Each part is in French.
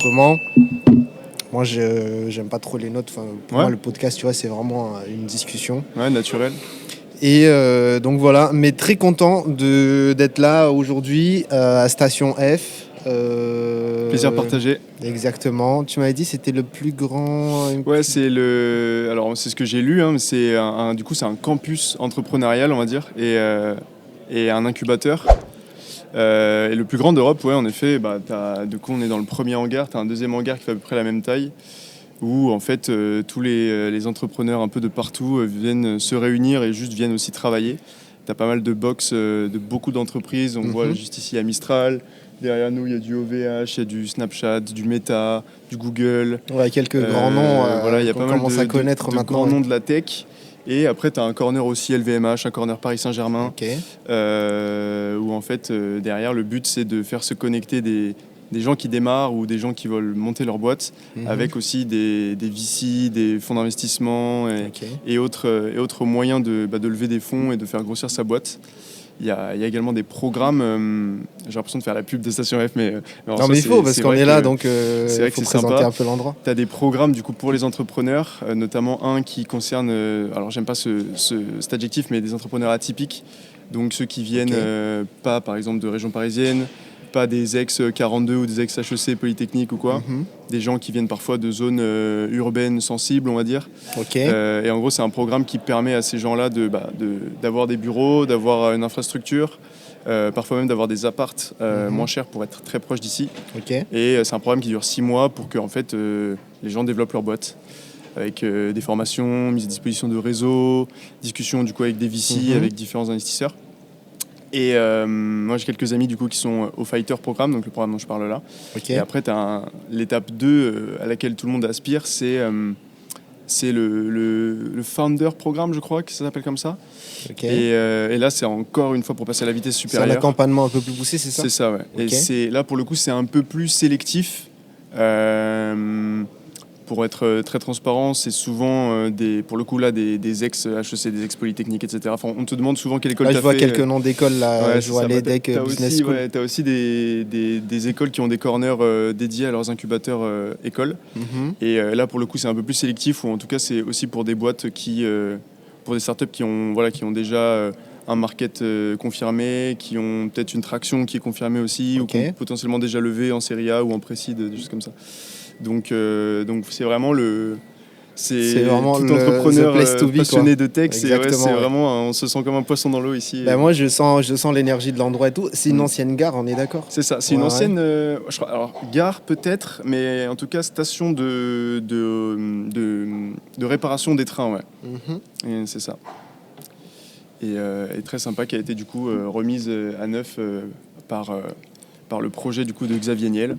l'enregistrement. Moi, j'aime pas trop les notes. Enfin, pour moi, le podcast, tu vois, c'est vraiment une discussion. Ouais, naturel. Et donc voilà, mais très content d'être là aujourd'hui à Station F. Plaisir partagé. Exactement. Tu m'avais dit c'était le plus grand. Ouais, alors c'est ce que j'ai lu, hein, mais du coup c'est un campus entrepreneurial, on va dire, et un incubateur. Et le plus grand d'Europe, ouais, en effet. Du coup, on est dans le premier hangar. T'as un deuxième hangar qui fait à peu près la même taille, où en fait tous les entrepreneurs un peu de partout viennent se réunir et juste viennent aussi travailler. T'as pas mal de box de beaucoup d'entreprises. On voit juste ici à Mistral. Derrière nous, il y a du OVH, il y a du Snapchat, du Meta, du Google. Ouais, quelques grands noms voilà, il y a pas mal à connaître de maintenant. grands noms de la tech. Et après, tu as un corner aussi LVMH, un corner Paris Saint-Germain, où en fait, derrière, le but, c'est de faire se connecter des gens qui démarrent ou des gens qui veulent monter leur boîte, avec aussi des VC, des fonds d'investissement et autres moyens de lever des fonds et de faire grossir sa boîte. Il y a également des programmes, j'ai l'impression de faire la pub des stations F, mais non, mais il faut, parce qu'on est là, donc c'est vrai il faut que c'est présenter sympa. un peu l'endroit. Tu as des programmes du coup, pour les entrepreneurs, notamment un qui concerne, alors j'aime pas cet adjectif, mais des entrepreneurs atypiques, donc ceux qui viennent pas par exemple de région parisienne, pas des ex-42 ou des ex-HEC Polytechnique ou quoi, des gens qui viennent parfois de zones urbaines sensibles, on va dire. Et en gros, c'est un programme qui permet à ces gens-là d'avoir des bureaux, d'avoir une infrastructure, parfois même d'avoir des apparts moins chers pour être très proches d'ici. Et c'est un programme qui dure 6 mois pour que en fait, les gens développent leur boîte. Avec des formations, mise à disposition de réseaux, discussions du coup, avec des VC, avec différents investisseurs. Et moi j'ai quelques amis du coup qui sont au Fighter Programme, donc le programme dont je parle là. Et après tu as l'étape 2 à laquelle tout le monde aspire, c'est le Founder Programme, je crois que ça s'appelle comme ça. Et là c'est encore une fois pour passer à la vitesse supérieure. C'est un accompagnement un peu plus poussé, c'est ça ? C'est ça, ouais. Et là pour le coup c'est un peu plus sélectif. Pour être très transparent, c'est souvent pour le coup là des ex-HEC, des ex-Polytechniques, etc. Enfin, on te demande souvent quelle école tu as fait. Je vois quelques noms d'écoles là, je vois l'EDEC Business School. Tu as aussi des écoles qui ont des corners dédiés à leurs incubateurs écoles. Et là pour le coup c'est un peu plus sélectif, ou en tout cas c'est aussi pour des boîtes pour des startups qui ont déjà un market confirmé, qui ont peut-être une traction qui est confirmée aussi, ou qui ont potentiellement déjà levé en série A ou en pré-seed, des choses comme ça. Donc c'est vraiment c'est vraiment tout entrepreneur passionné de tech. C'est vraiment, on se sent comme un poisson dans l'eau ici. Moi je sens l'énergie de l'endroit et tout. C'est une ancienne gare, on est d'accord ? C'est ça, c'est une ancienne alors gare peut-être, mais en tout cas station de réparation des trains, Et c'est ça. Et très sympa, qui a été du coup remise à neuf par le projet du coup de Xavier Niel.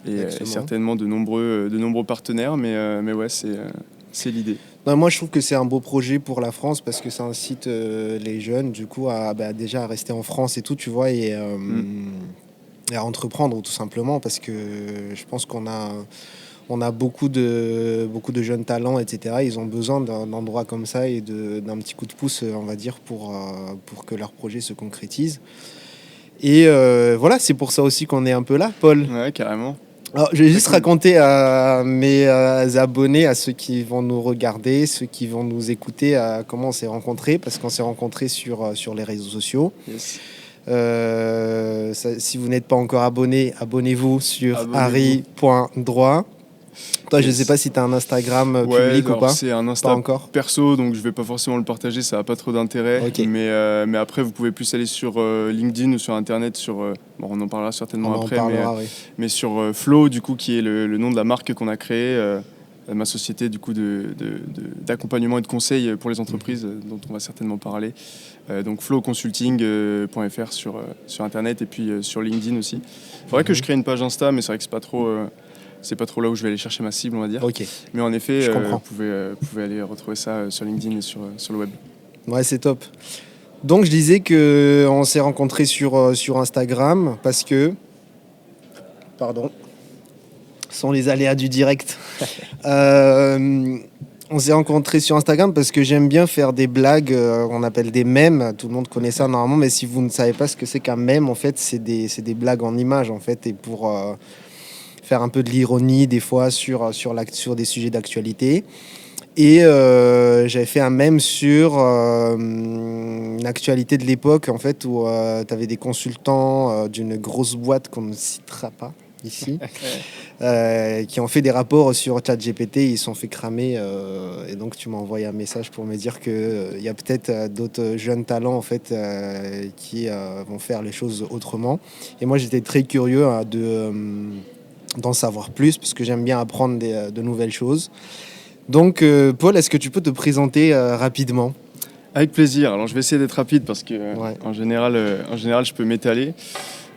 Et certainement de nombreux partenaires, mais ouais, c'est l'idée. Moi, je trouve que c'est un beau projet pour la France, parce que ça incite les jeunes, du coup, déjà à rester en France et tout, tu vois, et à entreprendre, tout simplement, parce que je pense qu'on a beaucoup de jeunes talents, etc. Ils ont besoin d'un endroit comme ça et d'un petit coup de pouce, on va dire, pour que leur projet se concrétise. Et voilà, c'est pour ça aussi qu'on est un peu là, Paul. Ouais, carrément. Alors, je vais juste raconter à mes abonnés, à ceux qui vont nous regarder, ceux qui vont nous écouter, comment on s'est rencontrés, parce qu'on s'est rencontrés sur les réseaux sociaux. Yes. Si vous n'êtes pas encore abonné, abonnez-vous sur harry.droit. Toi, je ne sais pas si tu as un Instagram public ou pas. C'est un Insta perso, donc je ne vais pas forcément le partager, ça n'a pas trop d'intérêt. Mais après, vous pouvez plus aller sur LinkedIn ou sur Internet. On en parlera certainement après. Mais sur Flow, du coup, qui est le nom de la marque qu'on a créée, ma société du coup, d'accompagnement et de conseil pour les entreprises, dont on va certainement parler. Donc flowconsulting.fr sur Internet et puis sur LinkedIn aussi. Il faudrait que je crée une page Insta, mais c'est vrai que c'est pas trop là où je vais aller chercher ma cible, on va dire. Mais en effet, vous pouvez aller retrouver ça sur LinkedIn et sur le web. Ouais, c'est top. Donc je disais qu'on s'est rencontrés sur Instagram parce que... Pardon. Ce sont les aléas du direct. On s'est rencontrés sur Instagram parce que j'aime bien faire des blagues, on appelle des mèmes. Tout le monde connaît ça normalement, mais si vous ne savez pas ce que c'est qu'un mème, en fait, c'est des blagues en images, en fait. Et pour faire un peu de l'ironie des fois sur des sujets d'actualité. Et j'avais fait un mème sur une actualité de l'époque, en fait, où tu avais des consultants d'une grosse boîte qu'on ne citera pas ici, qui ont fait des rapports sur ChatGPT, ils se sont fait cramer. Et donc, tu m'as envoyé un message pour me dire qu'il y a peut-être d'autres jeunes talents, en fait, qui vont faire les choses autrement. Et moi, j'étais très curieux d'en savoir plus, parce que j'aime bien apprendre de nouvelles choses. Donc, Paul, est-ce que tu peux te présenter rapidement ? Avec plaisir. Alors, je vais essayer d'être rapide parce que, en général, je peux m'étaler.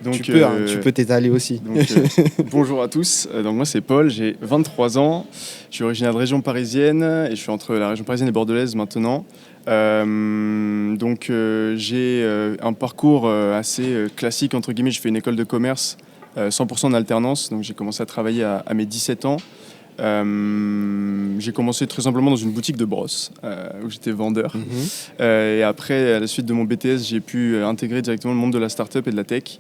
Donc, tu peux t'étaler aussi. Donc, bonjour à tous. Donc, moi, c'est Paul, j'ai 23 ans. Je suis originaire de région parisienne et je suis entre la région parisienne et bordelaise maintenant. J'ai un parcours assez classique, entre guillemets. Je fais une école de commerce 100% en alternance. Donc, j'ai commencé à travailler à mes 17 ans. J'ai commencé très simplement dans une boutique de brosses où j'étais vendeur. Et après, à la suite de mon BTS, j'ai pu intégrer directement le monde de la start-up et de la tech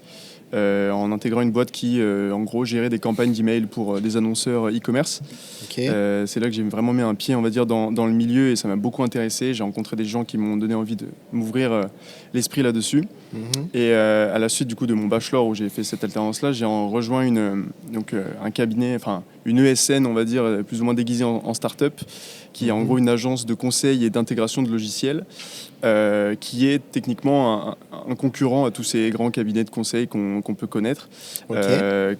en intégrant une boîte qui, en gros, gérait des campagnes d'email pour des annonceurs e-commerce. Okay. C'est là que j'ai vraiment mis un pied, on va dire, dans le milieu et ça m'a beaucoup intéressé. J'ai rencontré des gens qui m'ont donné envie de m'ouvrir l'esprit là-dessus. Et à la suite du coup de mon bachelor où j'ai fait cette alternance-là, j'ai rejoint un cabinet, enfin une ESN, on va dire, plus ou moins déguisée en start-up, qui est en gros une agence de conseil et d'intégration de logiciels, qui est techniquement un concurrent à tous ces grands cabinets de conseil qu'on peut connaître,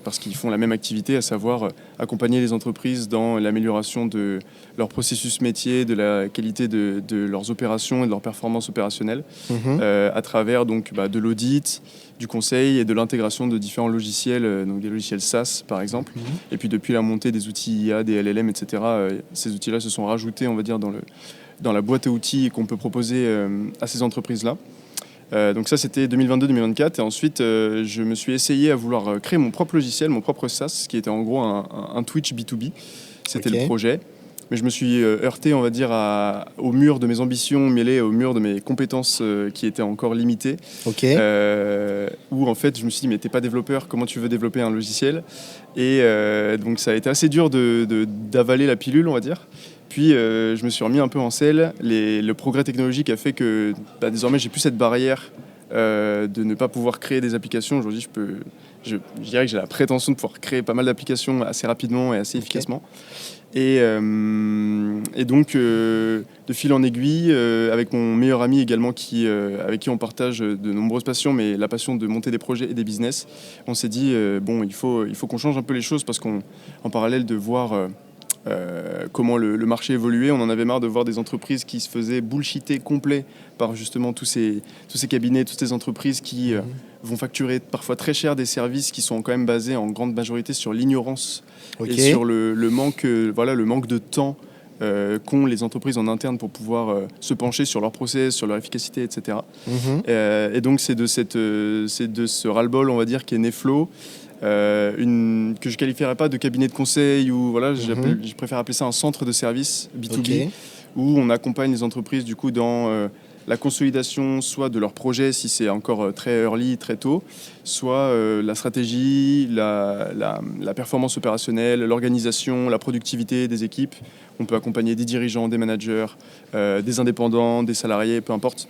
parce qu'ils font la même activité, à savoir accompagner les entreprises dans l'amélioration de leur processus métier, de la qualité de leurs opérations et de leurs performances opérationnelles, à travers donc de l'audit, du conseil et de l'intégration de différents logiciels, donc des logiciels SaaS par exemple. Et puis depuis la montée des outils IA, des LLM, etc., ces outils-là se sont rajoutés, on va dire, dans la boîte à outils qu'on peut proposer à ces entreprises-là. Donc ça, c'était 2022-2024. Et ensuite, je me suis essayé à vouloir créer mon propre logiciel, mon propre SaaS, qui était en gros un Twitch B2B. C'était le projet. Mais je me suis heurté, on va dire, au mur de mes ambitions, mêlé au mur de mes compétences qui étaient encore limitées. Où en fait, je me suis dit, mais t'es pas développeur, comment tu veux développer un logiciel ? Et donc ça a été assez dur d'avaler la pilule, on va dire. Puis je me suis remis un peu en selle. Le progrès technologique a fait que désormais, j'ai plus cette barrière de ne pas pouvoir créer des applications. Aujourd'hui, je dirais que j'ai la prétention de pouvoir créer pas mal d'applications assez rapidement et assez efficacement. Et donc, de fil en aiguille, avec mon meilleur ami également, avec qui on partage de nombreuses passions, mais la passion de monter des projets et des business, on s'est dit, il faut qu'on change un peu les choses parce qu'en parallèle de voir comment le marché évoluait, on en avait marre de voir des entreprises qui se faisaient bullshiter complet par justement tous ces cabinets, toutes ces entreprises qui vont facturer parfois très cher des services qui sont quand même basés en grande majorité sur l'ignorance et sur le manque de temps qu'ont les entreprises en interne pour pouvoir se pencher sur leur process, sur leur efficacité, etc. Et donc c'est de ce ras-le-bol, on va dire, qu'est né Flow, que je qualifierais pas de cabinet de conseil, ou voilà, je préfère appeler ça un centre de service B2B, où on accompagne les entreprises du coup dans la consolidation soit de leur projet si c'est encore très early, très tôt, soit la stratégie, la performance opérationnelle, l'organisation, la productivité des équipes. On peut accompagner des dirigeants, des managers, des indépendants, des salariés, peu importe.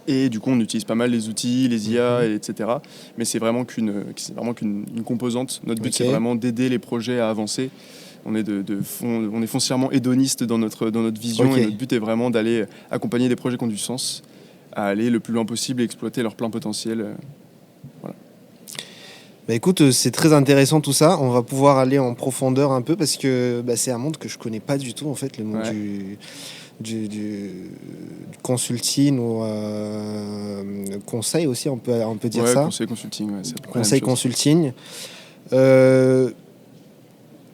Et du coup, on utilise pas mal les outils, les IA, etc. Mais c'est vraiment qu'une composante. Notre but, c'est vraiment d'aider les projets à avancer. On est foncièrement hédoniste dans notre vision, et notre but est vraiment d'aller accompagner des projets qui ont du sens, à aller le plus loin possible et exploiter leur plein potentiel. Voilà. Écoute, c'est très intéressant tout ça. On va pouvoir aller en profondeur un peu parce que c'est un monde que je connais pas du tout, en fait, le monde du consulting ou conseil aussi, on peut dire ça. Conseil consulting, c'est conseil consulting.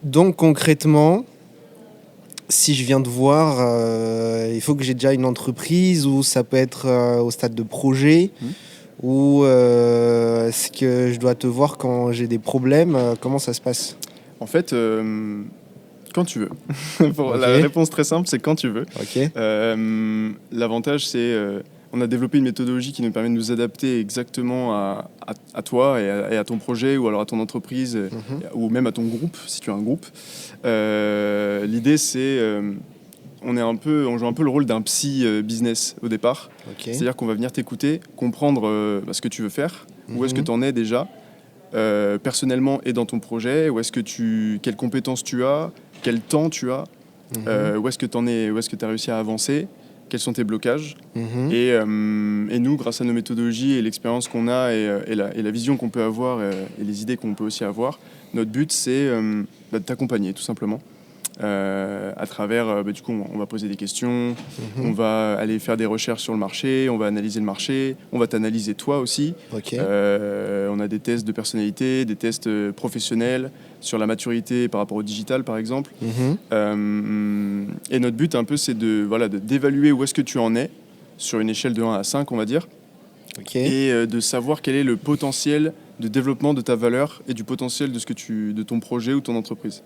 Donc concrètement, si je viens de voir, il faut que j'ai déjà une entreprise, ou ça peut être au stade de projet, ou est-ce que je dois te voir quand j'ai des problèmes ? Comment ça se passe ? En fait, quand tu veux. La réponse très simple, c'est quand tu veux. L'avantage, c'est on a développé une méthodologie qui nous permet de nous adapter exactement à toi et à ton projet ou alors à ton entreprise ou même à ton groupe, si tu as un groupe. L'idée, c'est... on joue un peu le rôle d'un psy business au départ. Okay. C'est-à-dire qu'on va venir t'écouter, comprendre ce que tu veux faire, où est-ce que tu en es déjà, personnellement et dans ton projet, quelles compétences tu as, quel temps tu as, où est-ce que tu en es, où est-ce que tu as réussi à avancer, quels sont tes blocages. Et nous, grâce à nos méthodologies et l'expérience qu'on a et la vision qu'on peut avoir et les idées qu'on peut aussi avoir, notre but, c'est de t'accompagner tout simplement. À travers, du coup, on va poser des questions, on va aller faire des recherches sur le marché, on va analyser le marché, on va t'analyser toi aussi. Okay. On a des tests de personnalité, des tests professionnels sur la maturité par rapport au digital, par exemple. Et notre but, un peu, c'est d'évaluer où est-ce que tu en es sur une échelle de 1 à 5, on va dire, et de savoir quel est le potentiel de développement de ta valeur et du potentiel de ton projet ou ton entreprise.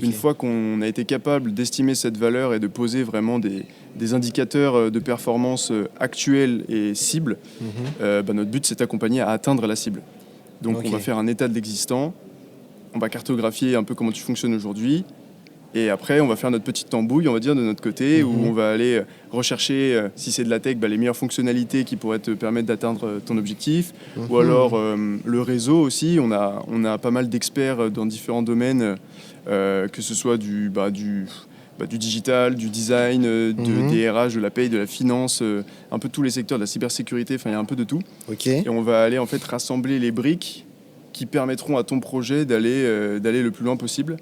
Une fois qu'on a été capable d'estimer cette valeur et de poser vraiment des indicateurs de performance actuels et cibles, notre but, c'est d'accompagner à atteindre la cible. Donc on va faire un état de l'existant, on va cartographier un peu comment tu fonctionnes aujourd'hui, et après on va faire notre petite tambouille, on va dire, de notre côté, où on va aller rechercher, si c'est de la tech, les meilleures fonctionnalités qui pourraient te permettre d'atteindre ton objectif, ou alors le réseau aussi. On a pas mal d'experts dans différents domaines, que ce soit du digital, du design, des RH, de la paye, de la finance, un peu tous les secteurs, de la cybersécurité, enfin il y a un peu de tout. Et on va aller en fait rassembler les briques qui permettront à ton projet d'aller le plus loin possible.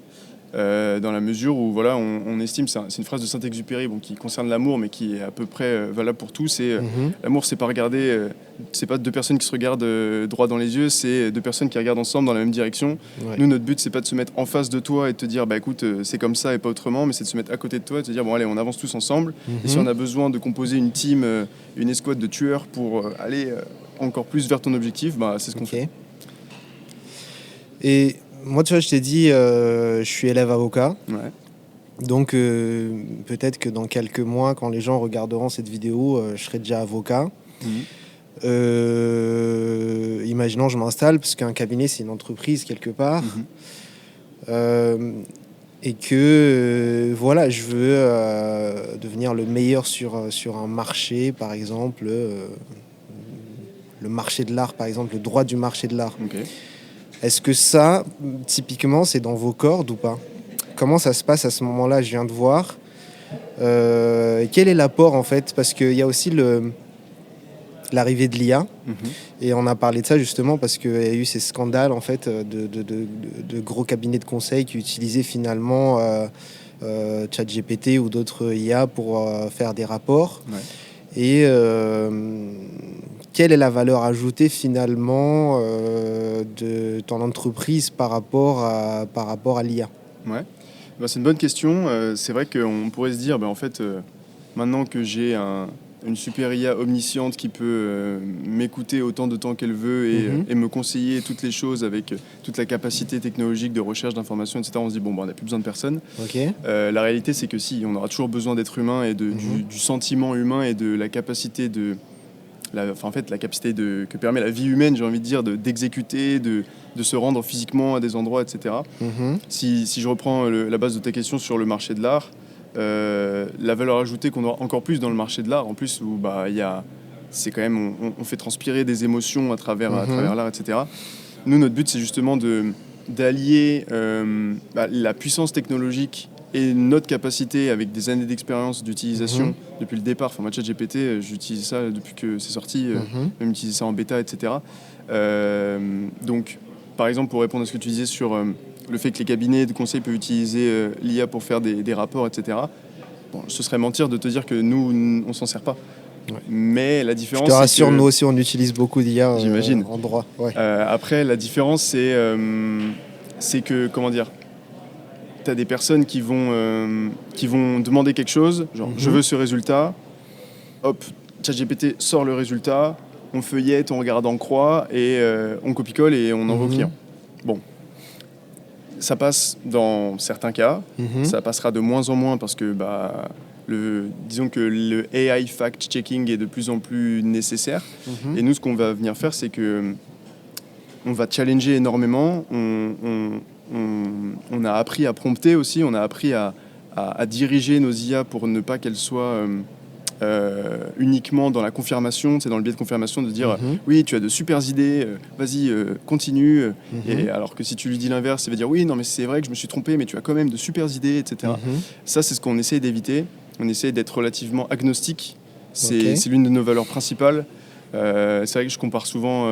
Dans la mesure où on estime, c'est une phrase de Saint-Exupéry qui concerne l'amour, mais qui est à peu près valable pour tout. C'est l'amour, c'est pas regarder, c'est pas deux personnes qui se regardent droit dans les yeux, c'est deux personnes qui regardent ensemble dans la même direction. Nous, notre but, c'est pas de se mettre en face de toi et de te dire écoute, c'est comme ça et pas autrement, mais c'est de se mettre à côté de toi et de te dire bon allez, on avance tous ensemble. Et si on a besoin de composer une team, une escouade de tueurs pour aller encore plus vers ton objectif, c'est ce qu'on fait. Et moi, tu vois, je t'ai dit, je suis élève avocat. Donc, peut-être que dans quelques mois, quand les gens regarderont cette vidéo, je serai déjà avocat. Imaginons, je m'installe, parce qu'un cabinet, c'est une entreprise quelque part. Et que, je veux devenir le meilleur sur un marché, par exemple, le marché de l'art, par exemple, le droit du marché de l'art. Est-ce que ça, typiquement, c'est dans vos cordes ou pas ? Comment ça se passe à ce moment-là ? Je viens de voir. Quel est l'apport, en fait ? Parce qu'il y a aussi l'arrivée de l'IA. Et on a parlé de ça, justement, parce qu'il y a eu ces scandales, en fait, de gros cabinets de conseil qui utilisaient finalement ChatGPT ou d'autres IA pour faire des rapports. Et quelle est la valeur ajoutée finalement de ton entreprise par rapport à l'IA ? C'est une bonne question. C'est vrai qu'on pourrait se dire, en fait, maintenant que j'ai une super IA omnisciente qui peut m'écouter autant de temps qu'elle veut et me conseiller toutes les choses avec toute la capacité technologique de recherche d'informations, etc., on se dit, on n'a plus besoin de personne. La réalité, c'est que si, on aura toujours besoin d'être humain et du sentiment humain et de la capacité la capacité que permet la vie humaine, j'ai envie de dire, d'exécuter, de se rendre physiquement à des endroits, etc. Si je reprends la base de ta question sur le marché de l'art, la valeur ajoutée qu'on aura encore plus dans le marché de l'art, en plus où c'est quand même, on fait transpirer des émotions à travers l'art, etc. Nous, notre but, c'est justement d'allier la puissance technologique et notre capacité avec des années d'expérience d'utilisation depuis le départ. Moi, ChatGPT, j'utilise ça depuis que c'est sorti, même utiliser ça en bêta, etc. Donc, par exemple, pour répondre à ce que tu disais sur le fait que les cabinets de conseil peuvent utiliser l'IA pour faire des rapports, etc. Ce serait mentir de te dire que nous, on s'en sert pas. Mais la différence, je te rassure, nous aussi, on utilise beaucoup d'IA en droit. Après, la différence, c'est que, comment dire, tu as des personnes qui vont demander quelque chose, genre je veux ce résultat, hop, ChatGPT sort le résultat, on feuillette, on regarde en croix et on copie-colle et on envoie au client. Bon, ça passe dans certains cas, ça passera de moins en moins parce que disons que le AI fact-checking est de plus en plus nécessaire. Et nous, ce qu'on va venir faire, c'est que on va challenger énormément. On a appris à prompter aussi, on a appris à diriger nos IA pour ne pas qu'elles soient uniquement dans la confirmation, c'est dans le biais de confirmation de dire oui, tu as de super idées, vas-y, continue. Et alors que si tu lui dis l'inverse, il va dire oui, non, mais c'est vrai que je me suis trompé, mais tu as quand même de super idées, etc. Ça, c'est ce qu'on essaie d'éviter. On essaie d'être relativement agnostique. C'est l'une de nos valeurs principales. C'est vrai que je compare souvent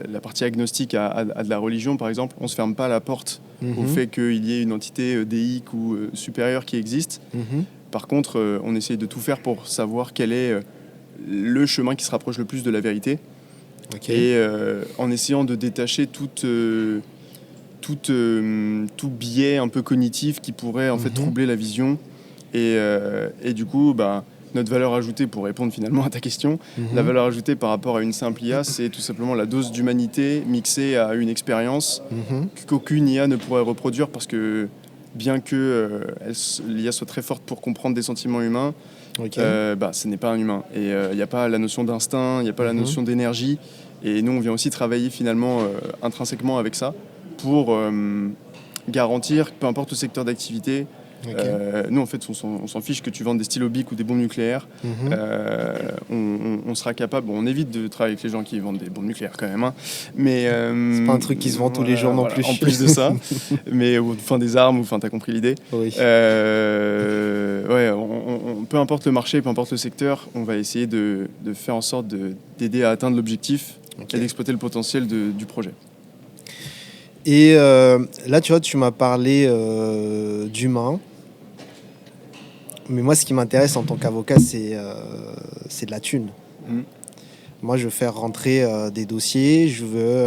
la partie agnostique à de la religion, par exemple. On ne se ferme pas la porte au fait qu'il y ait une entité déique ou supérieure qui existe. Par contre, on essaye de tout faire pour savoir quel est le chemin qui se rapproche le plus de la vérité. Et en essayant de détacher tout biais un peu cognitif qui pourrait en fait troubler la vision. Et du coup, notre valeur ajoutée, pour répondre finalement à ta question, la valeur ajoutée par rapport à une simple IA, c'est tout simplement la dose d'humanité mixée à une expérience qu'aucune IA ne pourrait reproduire, parce que bien que l'IA soit très forte pour comprendre des sentiments humains, ce n'est pas un humain. Et il n'y a pas la notion d'instinct, il n'y a pas la notion d'énergie. Et nous, on vient aussi travailler finalement intrinsèquement avec ça pour garantir, peu importe le secteur d'activité, nous en fait on s'en fiche que tu vendes des stylos Bic ou des bombes nucléaires. On sera capable, on évite de travailler avec les gens qui vendent des bombes nucléaires quand même, mais c'est pas un truc qui se vend tous les jours non plus. En plus de ça, mais des armes, t'as compris l'idée. Oui. Peu importe le marché, peu importe le secteur, on va essayer de faire en sorte d'aider à atteindre l'objectif et d'exploiter le potentiel du projet. Et là, tu vois, tu m'as parlé d'humain. Mais moi, ce qui m'intéresse en tant qu'avocat, c'est de la thune. Moi, je veux faire rentrer des dossiers, je veux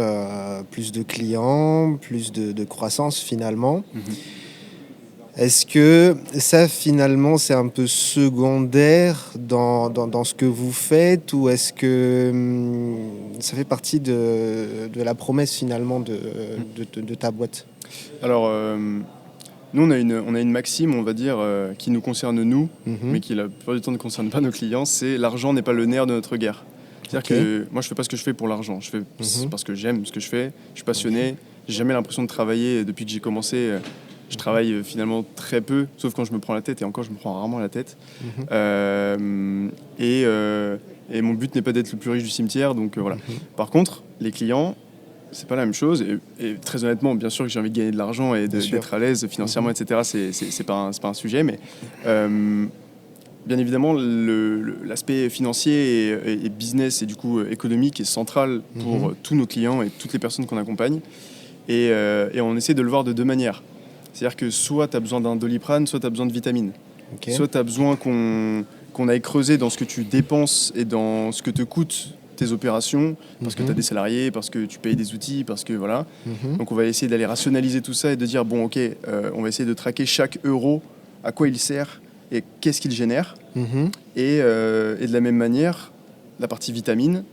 plus de clients, plus de croissance finalement. Est-ce que ça, finalement, c'est un peu secondaire dans ce que vous faites, ou est-ce que ça fait partie de la promesse finalement de ta boîte ? Alors, nous, on a une maxime, on va dire, qui nous concerne nous, mais qui la plupart du temps ne concerne pas nos clients, c'est l'argent n'est pas le nerf de notre guerre. C'est-à-dire que moi, je ne fais pas ce que je fais pour l'argent, je fais parce que j'aime ce que je fais, je suis passionné, j'ai jamais l'impression de travailler depuis que j'ai commencé. Je travaille finalement très peu, sauf quand je me prends la tête, et encore je me prends rarement la tête. Et mon but n'est pas d'être le plus riche du cimetière, donc voilà. Par contre, les clients, c'est pas la même chose, et très honnêtement, bien sûr que j'ai envie de gagner de l'argent et d'être à l'aise financièrement, etc. C'est pas un sujet, mais bien évidemment, l'aspect financier et business et du coup économique est central pour tous nos clients et toutes les personnes qu'on accompagne, et on essaie de le voir de deux manières. C'est-à-dire que soit tu as besoin d'un Doliprane, soit tu as besoin de vitamines. Soit tu as besoin qu'on aille creuser dans ce que tu dépenses et dans ce que te coûtent tes opérations, parce que tu as des salariés, parce que tu payes des outils, parce que voilà. Donc on va essayer d'aller rationaliser tout ça et de dire, bon ok, on va essayer de traquer chaque euro, à quoi il sert et qu'est-ce qu'il génère. Et de la même manière, la partie vitamines,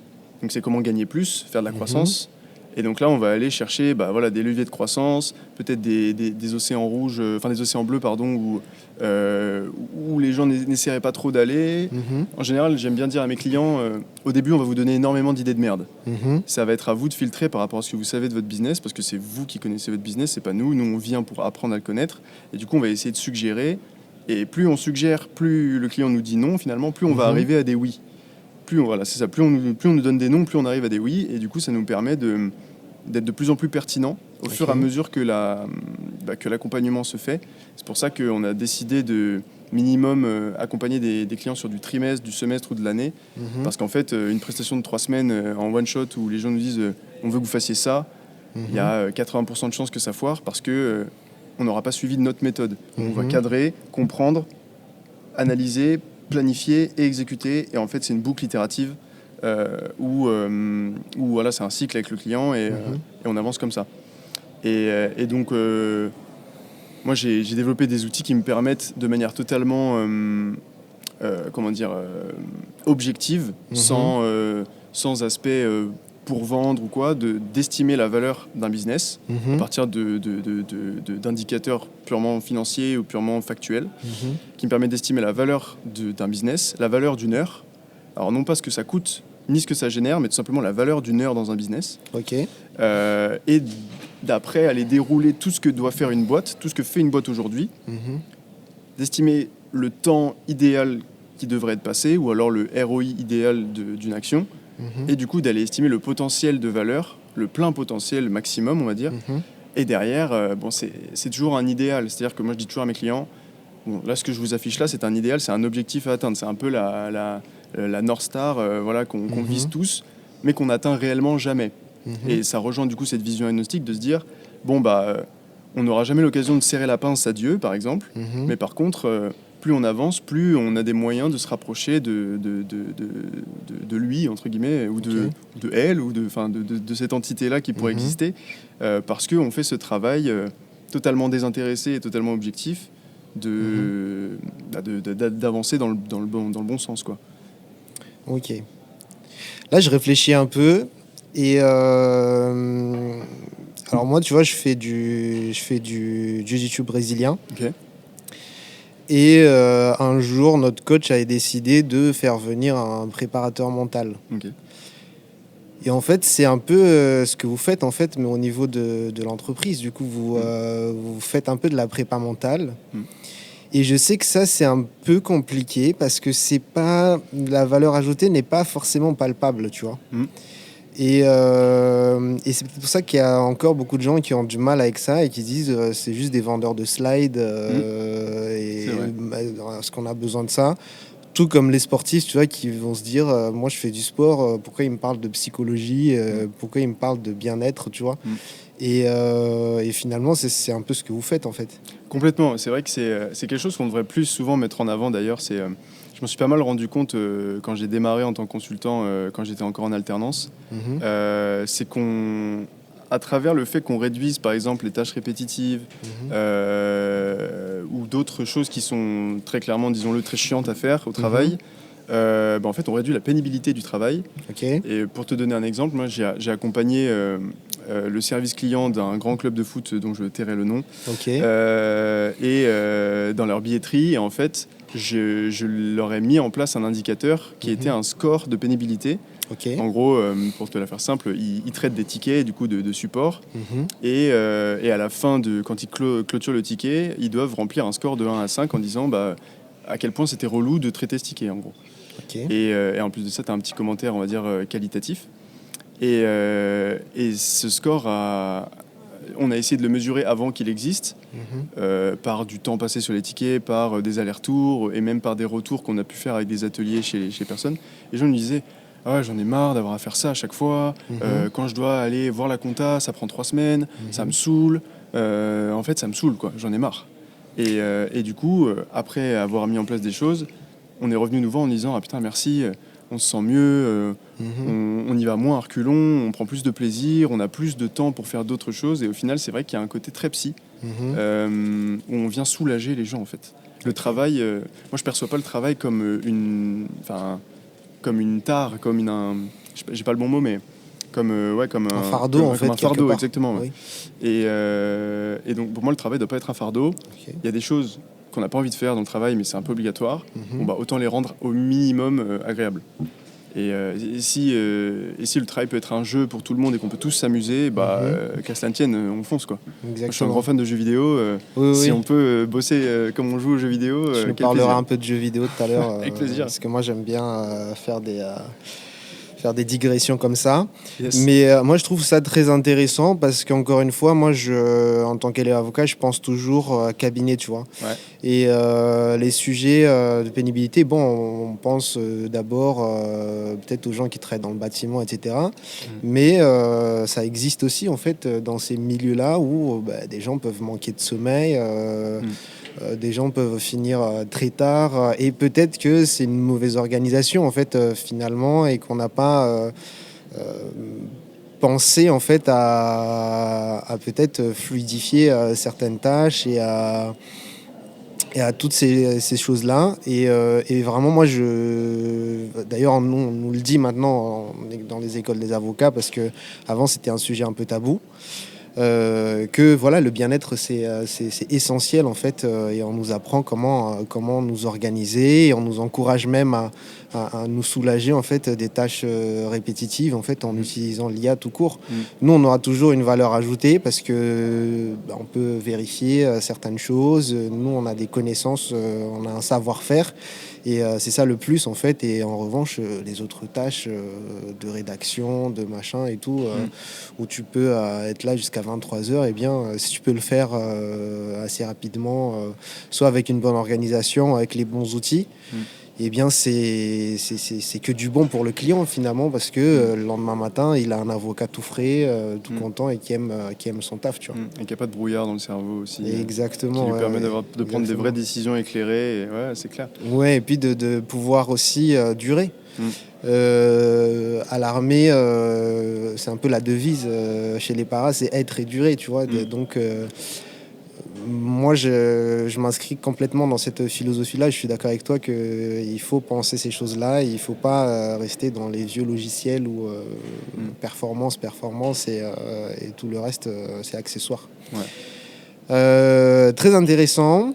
donc c'est comment gagner plus, faire de la croissance. Et donc là, on va aller chercher des leviers de croissance, peut-être des océans rouges, des océans bleus, pardon, où les gens n'essaieraient pas trop d'aller. En général, j'aime bien dire à mes clients, au début, on va vous donner énormément d'idées de merde. Ça va être à vous de filtrer par rapport à ce que vous savez de votre business, parce que c'est vous qui connaissez votre business, c'est pas nous. Nous, on vient pour apprendre à le connaître. Et du coup, on va essayer de suggérer. Et plus on suggère, plus le client nous dit non, finalement, plus on va arriver à des oui. Plus on nous donne des noms, plus on arrive à des oui, et du coup ça nous permet d'être de plus en plus pertinent au fur et à mesure que l'accompagnement se fait. C'est pour ça qu'on a décidé de minimum accompagner des clients sur du trimestre, du semestre ou de l'année, parce qu'en fait une prestation de 3 semaines en one shot où les gens nous disent on veut que vous fassiez ça, il y a 80% de chances que ça foire, parce que on n'aura pas suivi de notre méthode. On va cadrer, comprendre, analyser, planifier et exécuter, et en fait c'est une boucle itérative où voilà, c'est un cycle avec le client, et on avance comme ça. Et donc moi j'ai développé des outils qui me permettent de manière totalement objective, sans aspect pour vendre ou quoi, d'estimer la valeur d'un business à partir d'indicateurs purement financiers ou purement factuels, qui me permet d'estimer la valeur d'un business, la valeur d'une heure. Alors non pas ce que ça coûte, ni ce que ça génère, mais tout simplement la valeur d'une heure dans un business. Ok. Et d'après, aller dérouler tout ce que doit faire une boîte, tout ce que fait une boîte aujourd'hui, d'estimer le temps idéal qui devrait être passé, ou alors le ROI idéal d'une action, et du coup d'aller estimer le potentiel de valeur, le plein potentiel maximum, on va dire. Et derrière, c'est toujours un idéal. C'est-à-dire que moi, je dis toujours à mes clients, bon, là, ce que je vous affiche là, c'est un idéal, c'est un objectif à atteindre. C'est un peu la North Star qu'on vise tous, mais qu'on n'atteint réellement jamais. Et ça rejoint du coup cette vision agnostique de se dire, bon, on n'aura jamais l'occasion de serrer la pince à Dieu, par exemple, mais par contre... plus on avance, plus on a des moyens de se rapprocher de lui, entre guillemets, ou de elle, ou de cette entité-là qui pourrait exister, parce qu'on fait ce travail totalement désintéressé et totalement objectif d'avancer dans le bon sens, quoi. Ok. Là, je réfléchis un peu, et alors moi, tu vois, je fais du jiu-jitsu brésilien. Ok. Et un jour, notre coach avait décidé de faire venir un préparateur mental. Okay. Et en fait, c'est un peu ce que vous faites, en fait, mais au niveau de l'entreprise. Du coup, vous faites un peu de la prépa mentale. Et je sais que ça, c'est un peu compliqué parce que c'est pas, la valeur ajoutée n'est pas forcément palpable, tu vois. Et c'est pour ça qu'il y a encore beaucoup de gens qui ont du mal avec ça et qui disent c'est juste des vendeurs de slides est-ce qu'on a besoin de ça, tout comme les sportifs, tu vois, qui vont se dire moi je fais du sport, pourquoi ils me parlent de psychologie, pourquoi ils me parlent de bien-être, tu vois. Et finalement c'est un peu ce que vous faites en fait. Complètement, c'est vrai que c'est quelque chose qu'on devrait plus souvent mettre en avant d'ailleurs. Je m'en suis pas mal rendu compte quand j'ai démarré en tant que consultant, quand j'étais encore en alternance. C'est à travers le fait qu'on réduise par exemple les tâches répétitives ou d'autres choses qui sont très clairement, disons-le, très chiantes à faire au travail, en fait on réduit la pénibilité du travail. Et pour te donner un exemple, moi j'ai accompagné le service client d'un grand club de foot dont je tairai le nom, dans leur billetterie, et en fait je leur ai mis en place un indicateur qui était un score de pénibilité. En gros, pour te la faire simple, ils traitent des tickets du coup de support, et à la fin, quand ils clôturent le ticket, ils doivent remplir un score de 1 à 5 en disant à quel point c'était relou de traiter ce ticket, en gros. Et en plus de ça, tu as un petit commentaire, on va dire, qualitatif. Et ce score, on a essayé de le mesurer avant qu'il existe, par du temps passé sur les tickets, par des allers-retours, et même par des retours qu'on a pu faire avec des ateliers chez les personnes. Et les gens me disaient, ah ouais, j'en ai marre d'avoir à faire ça à chaque fois. Quand je dois aller voir la compta, ça prend 3 semaines, ça me saoule. En fait, ça me saoule, quoi. J'en ai marre. Et du coup, après avoir mis en place des choses, on est revenu nous voir en disant, ah putain, merci, on se sent mieux, on y va moins à reculons, on prend plus de plaisir, on a plus de temps pour faire d'autres choses. Et au final, c'est vrai qu'il y a un côté très psy, où on vient soulager les gens, en fait. Le travail, moi je perçois pas le travail comme une tare, j'ai pas le bon mot, mais comme un fardeau, en fait, un fardeau, part. exactement. Ouais. Oui. Et donc pour moi le travail doit pas être un fardeau. Il y a des choses qu'on n'a pas envie de faire dans le travail, mais c'est un peu obligatoire. Autant les rendre au minimum agréables. Et si le travail peut être un jeu pour tout le monde et qu'on peut tous s'amuser, qu'à cela ne tienne, on fonce, quoi. Moi, je suis un grand fan de jeux vidéo. Si on peut bosser comme on joue aux jeux vidéo, je nous parlerai un peu de jeux vidéo tout à l'heure. Avec plaisir. Parce que moi j'aime bien faire des digressions comme ça. Yes. Mais moi je trouve ça très intéressant parce qu'encore une fois, moi en tant qu'élève avocat, je pense toujours cabinet, tu vois. Ouais. Et les sujets de pénibilité, on pense d'abord peut-être aux gens qui travaillent dans le bâtiment, etc. Mais ça existe aussi en fait dans ces milieux-là où des gens peuvent manquer de sommeil, des gens peuvent finir très tard, et peut-être que c'est une mauvaise organisation en fait finalement, et qu'on n'a pas pensé en fait à peut-être fluidifier certaines tâches et et à toutes ces choses-là. Et vraiment, moi, d'ailleurs, nous, on nous le dit maintenant dans les écoles des avocats, parce qu'avant, c'était un sujet un peu tabou. Que voilà, le bien-être, c'est essentiel en fait, et on nous apprend comment nous organiser, et on nous encourage même à nous soulager en fait des tâches répétitives en fait en utilisant l'IA tout court. Nous, on aura toujours une valeur ajoutée parce que on peut vérifier certaines choses. Nous, on a des connaissances, on a un savoir-faire. Et c'est ça le plus en fait. Et en revanche, les autres tâches de rédaction, de machin et tout, où tu peux être là jusqu'à 23 heures, et bien, si tu peux le faire assez rapidement, soit avec une bonne organisation, avec les bons outils, et bien, c'est que du bon pour le client finalement, parce que le lendemain matin, il a un avocat tout frais, tout content, et qui aime son taf, tu vois. Et qui n'a pas de brouillard dans le cerveau aussi. Exactement. Qui lui permet de prendre des vraies décisions éclairées. Et, ouais, c'est clair. Ouais, et puis de pouvoir aussi durer. À l'armée, c'est un peu la devise chez les paras, c'est être et durer, tu vois. Donc, moi, je m'inscris complètement dans cette philosophie-là. Je suis d'accord avec toi qu'il faut penser ces choses-là. Il ne faut pas rester dans les vieux logiciels où performance, et tout le reste, c'est accessoire. Ouais. Très intéressant.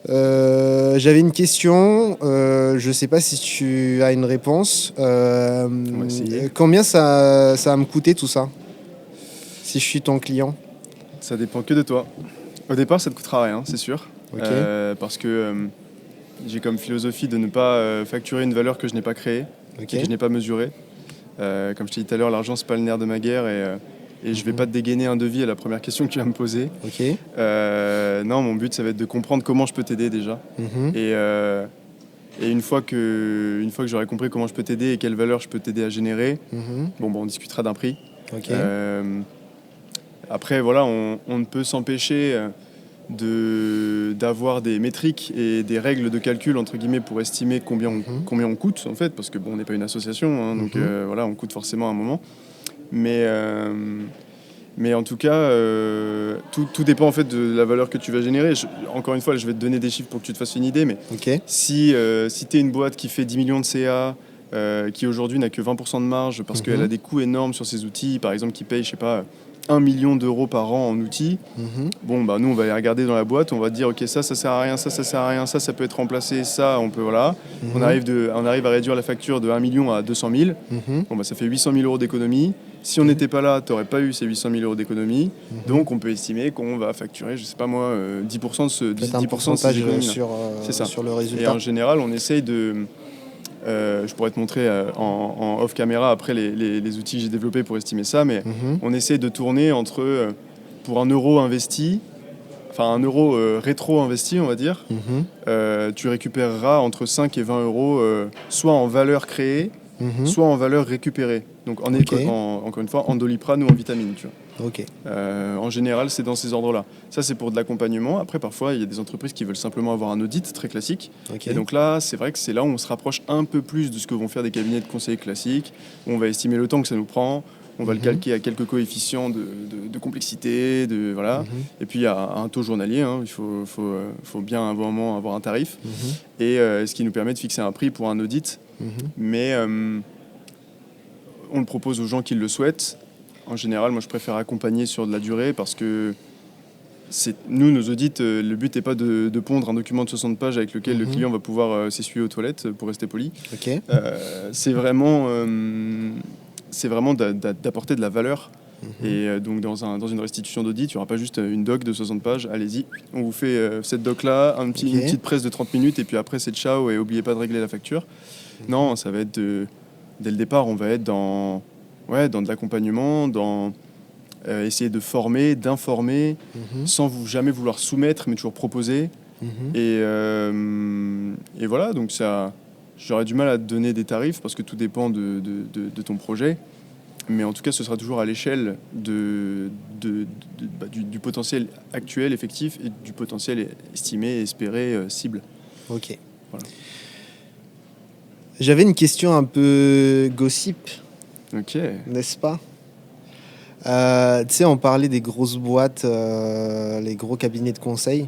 J'avais une question, je ne sais pas si tu as une réponse. On va essayer. Combien ça va me coûter tout ça, si je suis ton client? Ça dépend que de toi. Au départ, ça ne te coûtera rien, c'est sûr. Okay. Parce que j'ai comme philosophie de ne pas facturer une valeur que je n'ai pas créée, et que je n'ai pas mesurée. Comme je t'ai dit tout à l'heure, l'argent, c'est pas le nerf de ma guerre, et je vais pas te dégainer un devis à la première question que tu vas me poser. Non, mon but, ça va être de comprendre comment je peux t'aider déjà. Et une fois que j'aurai compris comment je peux t'aider et quelle valeur je peux t'aider à générer, on discutera d'un prix. Après, voilà, on ne peut s'empêcher d'avoir des métriques et des règles de calcul, entre guillemets, pour estimer combien on coûte, en fait, parce que on n'est pas une association, donc voilà, on coûte forcément à un moment. Mais en tout cas, tout dépend en fait de la valeur que tu vas générer. Encore une fois, je vais te donner des chiffres pour que tu te fasses une idée, mais si tu es une boîte qui fait 10 millions de CA, qui aujourd'hui n'a que 20% de marge parce qu'elle a des coûts énormes sur ses outils, par exemple qui paye, je sais pas, 1 million d'euros par an en outils, nous on va les regarder dans la boîte, on va dire ok, ça sert à rien, ça sert à rien, ça peut être remplacé, ça on peut, voilà. On arrive à réduire la facture de 1 million à 200 000, ça fait 800 000 euros d'économie. Si on n'était pas là, tu n'aurais pas eu ces 800 000 euros d'économie. Donc, on peut estimer qu'on va facturer, je sais pas moi, 10% de ces économies. Sur le résultat. Et en général, on essaye de... je pourrais te montrer en off caméra après les outils que j'ai développés pour estimer ça, mais on essaye de tourner entre, pour 1 euro investi, enfin 1 euro rétro investi, on va dire, tu récupéreras entre 5 et 20 euros, soit en valeur créée, soit en valeur récupérée. Donc encore une fois, en Doliprane ou en vitamine, tu vois. En général, c'est dans ces ordres-là. Ça, c'est pour de l'accompagnement. Après, parfois, il y a des entreprises qui veulent simplement avoir un audit très classique. Et donc là, c'est vrai que c'est là où on se rapproche un peu plus de ce que vont faire des cabinets de conseil classiques, où on va estimer le temps que ça nous prend, on va le calquer à quelques coefficients de complexité, voilà. Et puis, il y a un taux journalier, il faut bien à un moment avoir un tarif, et ce qui nous permet de fixer un prix pour un audit. Mais on le propose aux gens qui le souhaitent. En général, moi, je préfère accompagner sur de la durée parce que nous, nos audits, le but n'est pas de pondre un document de 60 pages avec lequel le client va pouvoir s'essuyer aux toilettes, pour rester poli. C'est vraiment d'apporter de la valeur. Et donc, dans une restitution d'audit, il n'y aura pas juste une doc de 60 pages. Allez-y, on vous fait cette doc-là, une petite presse de 30 minutes, et puis après, c'est ciao, et n'oubliez pas de régler la facture. Non, ça va être dès le départ, on va être dans de l'accompagnement, dans essayer de former, d'informer, sans jamais vouloir soumettre, mais toujours proposer. Et voilà, donc ça, j'aurais du mal à te donner des tarifs parce que tout dépend de ton projet. Mais en tout cas, ce sera toujours à l'échelle du potentiel actuel, effectif, et du potentiel estimé, espéré, cible. Ok. Voilà. J'avais une question un peu gossip, n'est-ce pas? Tu sais, on parlait des grosses boîtes, les gros cabinets de conseil.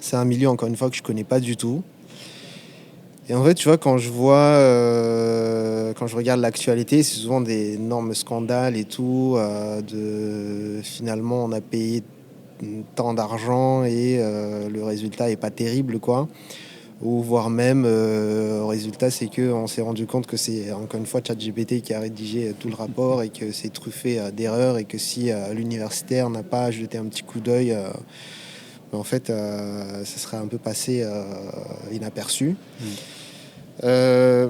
C'est un milieu, encore une fois, que je connais pas du tout. Et en fait, tu vois, quand je regarde l'actualité, c'est souvent des énormes scandales et tout. Finalement, on a payé tant d'argent et le résultat est pas terrible, quoi. Ou voire même, au résultat, c'est qu'on s'est rendu compte que c'est encore une fois ChatGPT qui a rédigé tout le rapport et que c'est truffé d'erreurs et que si l'universitaire n'a pas jeté un petit coup d'œil, en fait, ça serait un peu passé inaperçu. Euh,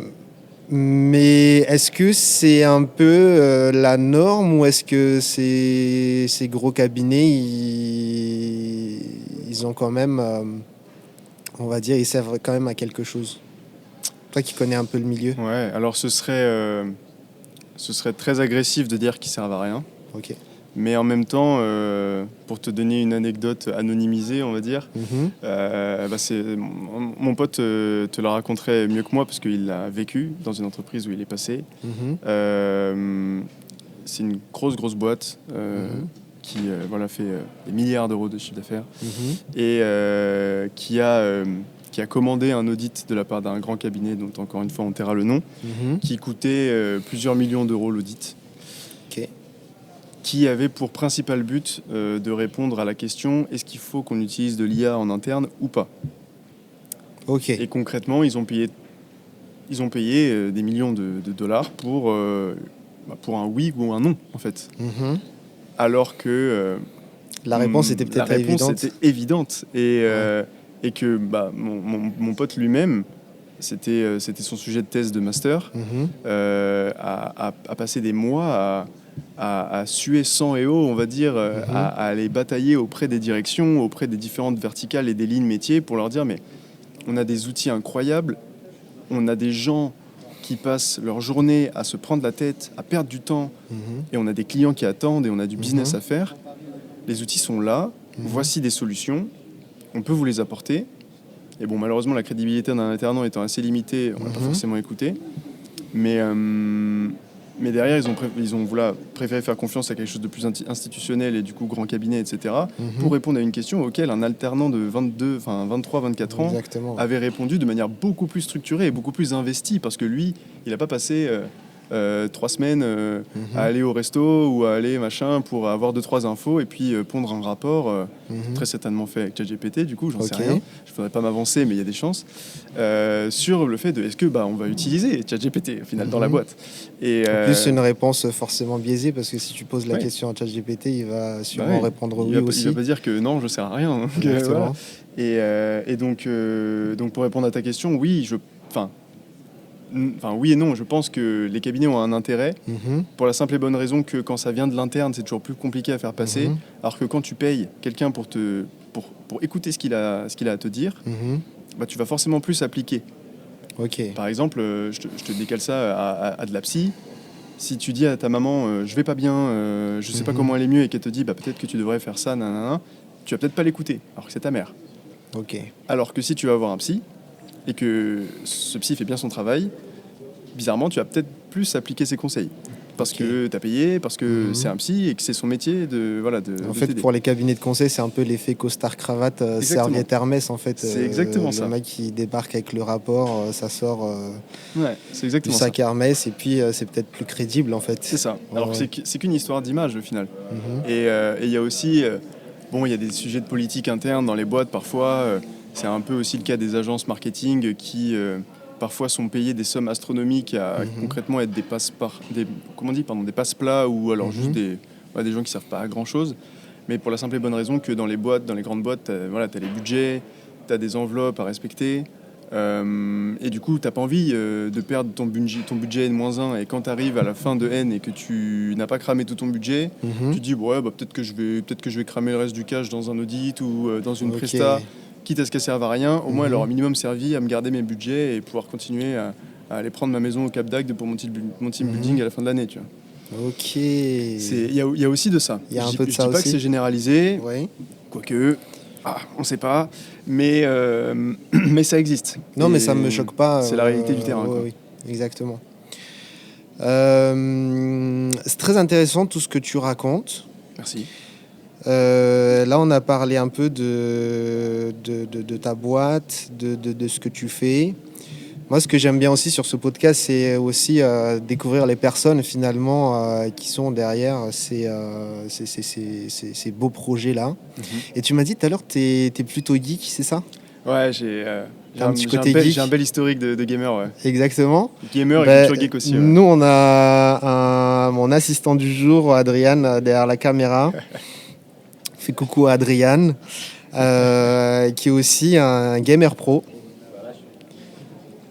mais est-ce que c'est un peu la norme ou est-ce que ces gros cabinets, ils ont quand même, on va dire, ils servent quand même à quelque chose? Toi qui connais un peu le milieu. Ouais, alors ce serait très agressif de dire qu'ils servent à rien. Ok. Mais en même temps, pour te donner une anecdote anonymisée, on va dire, mon pote te la raconterait mieux que moi parce qu'il l'a vécu dans une entreprise où il est passé. C'est une grosse boîte qui fait des milliards d'euros de chiffre d'affaires et qui a commandé un audit de la part d'un grand cabinet dont encore une fois on taira le nom, qui coûtait plusieurs millions d'euros l'audit. Ok. Qui avait pour principal but de répondre à la question est-ce qu'il faut qu'on utilise de l'IA en interne ou pas. Ok. Et concrètement, ils ont payé des millions de dollars pour un oui ou un non, en fait. Alors que la réponse était peut-être évidente. Et que mon pote lui-même, c'était son sujet de thèse de master, a passé des mois à suer sang et eau, on va dire, à aller batailler auprès des directions, auprès des différentes verticales et des lignes métiers pour leur dire mais on a des outils incroyables, on a des gens qui passent leur journée à se prendre la tête, à perdre du temps, et on a des clients qui attendent et on a du business à faire. Les outils sont là, voici des solutions, on peut vous les apporter. Et bon, malheureusement, la crédibilité d'un alternant étant assez limitée, on n'a pas forcément écouté. Mais derrière, ils ont préféré faire confiance à quelque chose de plus institutionnel et du coup grand cabinet, etc. Pour répondre à une question auquel un alternant de 23, 24 ans avait répondu de manière beaucoup plus structurée et beaucoup plus investie parce que lui, il n'a pas passé 3 semaines à aller au resto ou à aller machin pour avoir 2-3 infos et puis pondre un rapport très certainement fait avec ChatGPT, du coup j'en sais rien, je ne voudrais pas m'avancer mais il y a des chances sur le fait de est-ce que on va utiliser ChatGPT au final dans la boîte. Et en plus c'est une réponse forcément biaisée parce que si tu poses la question à ChatGPT il va sûrement répondre oui aussi. Il va pas dire que non je ne sers à rien. Donc, voilà. Et donc pour répondre à ta question, oui oui et non, je pense que les cabinets ont un intérêt pour la simple et bonne raison que quand ça vient de l'interne, c'est toujours plus compliqué à faire passer, alors que quand tu payes quelqu'un pour écouter ce qu'il a à te dire, tu vas forcément plus appliquer. Okay. Par exemple, je te décale ça à de la psy. Si tu dis à ta maman je vais pas bien, je sais pas comment aller mieux et qu'elle te dit peut-être que tu devrais faire ça, nanana, tu vas peut-être pas l'écouter, alors que c'est ta mère. Okay. Alors que si tu vas voir un psy, et que ce psy fait bien son travail, bizarrement, tu vas peut-être plus appliquer ses conseils. Parce que tu as payé, parce que c'est un psy et que c'est son métier de en fait, t'aider. Pour les cabinets de conseil, c'est un peu l'effet costard-cravate, serviette Hermès, en fait. C'est exactement ça. Le mec qui débarque avec le rapport, ça sort c'est exactement du sac Hermès et puis c'est peut-être plus crédible, en fait. C'est ça. Alors que c'est qu'une histoire d'image, au final. Et il y a aussi... il y a des sujets de politique interne dans les boîtes, parfois... c'est un peu aussi le cas des agences marketing qui parfois sont payées des sommes astronomiques à concrètement être des passe-plats ou alors juste des gens qui servent pas à grand chose. Mais pour la simple et bonne raison que dans les grandes boîtes, t'as les budgets, t'as des enveloppes à respecter. Et du coup, t'as pas envie de perdre ton budget N-1. Et quand t'arrives à la fin de N et que tu n'as pas cramé tout ton budget, tu te dis peut-être que je vais cramer le reste du cash dans un audit ou dans une presta. Quitte à ce qu'elle serve à rien, au moins elle aura minimum servi à me garder mes budgets et pouvoir continuer à aller prendre ma maison au Cap d'Agde pour mon team building à la fin de l'année, tu vois. Ok. Il y a aussi de ça. Il y a un peu de ça aussi. Je dis pas aussi. Que c'est généralisé, quoique, on sait pas, mais ça existe. Non, mais ça me choque pas. C'est la réalité du terrain. Oui, exactement. C'est très intéressant tout ce que tu racontes. Merci. Là, on a parlé un peu de ta boîte, de ce que tu fais. Moi, ce que j'aime bien aussi sur ce podcast, c'est aussi découvrir les personnes finalement qui sont derrière ces beaux projets-là. Et tu m'as dit tout à l'heure que tu es plutôt geek, c'est ça? Ouais, Un petit côté geek. J'ai un bel historique de gamer, ouais. Exactement. Gamer et culture geek aussi. Ouais. Nous, on a mon assistant du jour, Adrian, derrière la caméra. Fait coucou à Adrian, qui est aussi un gamer pro.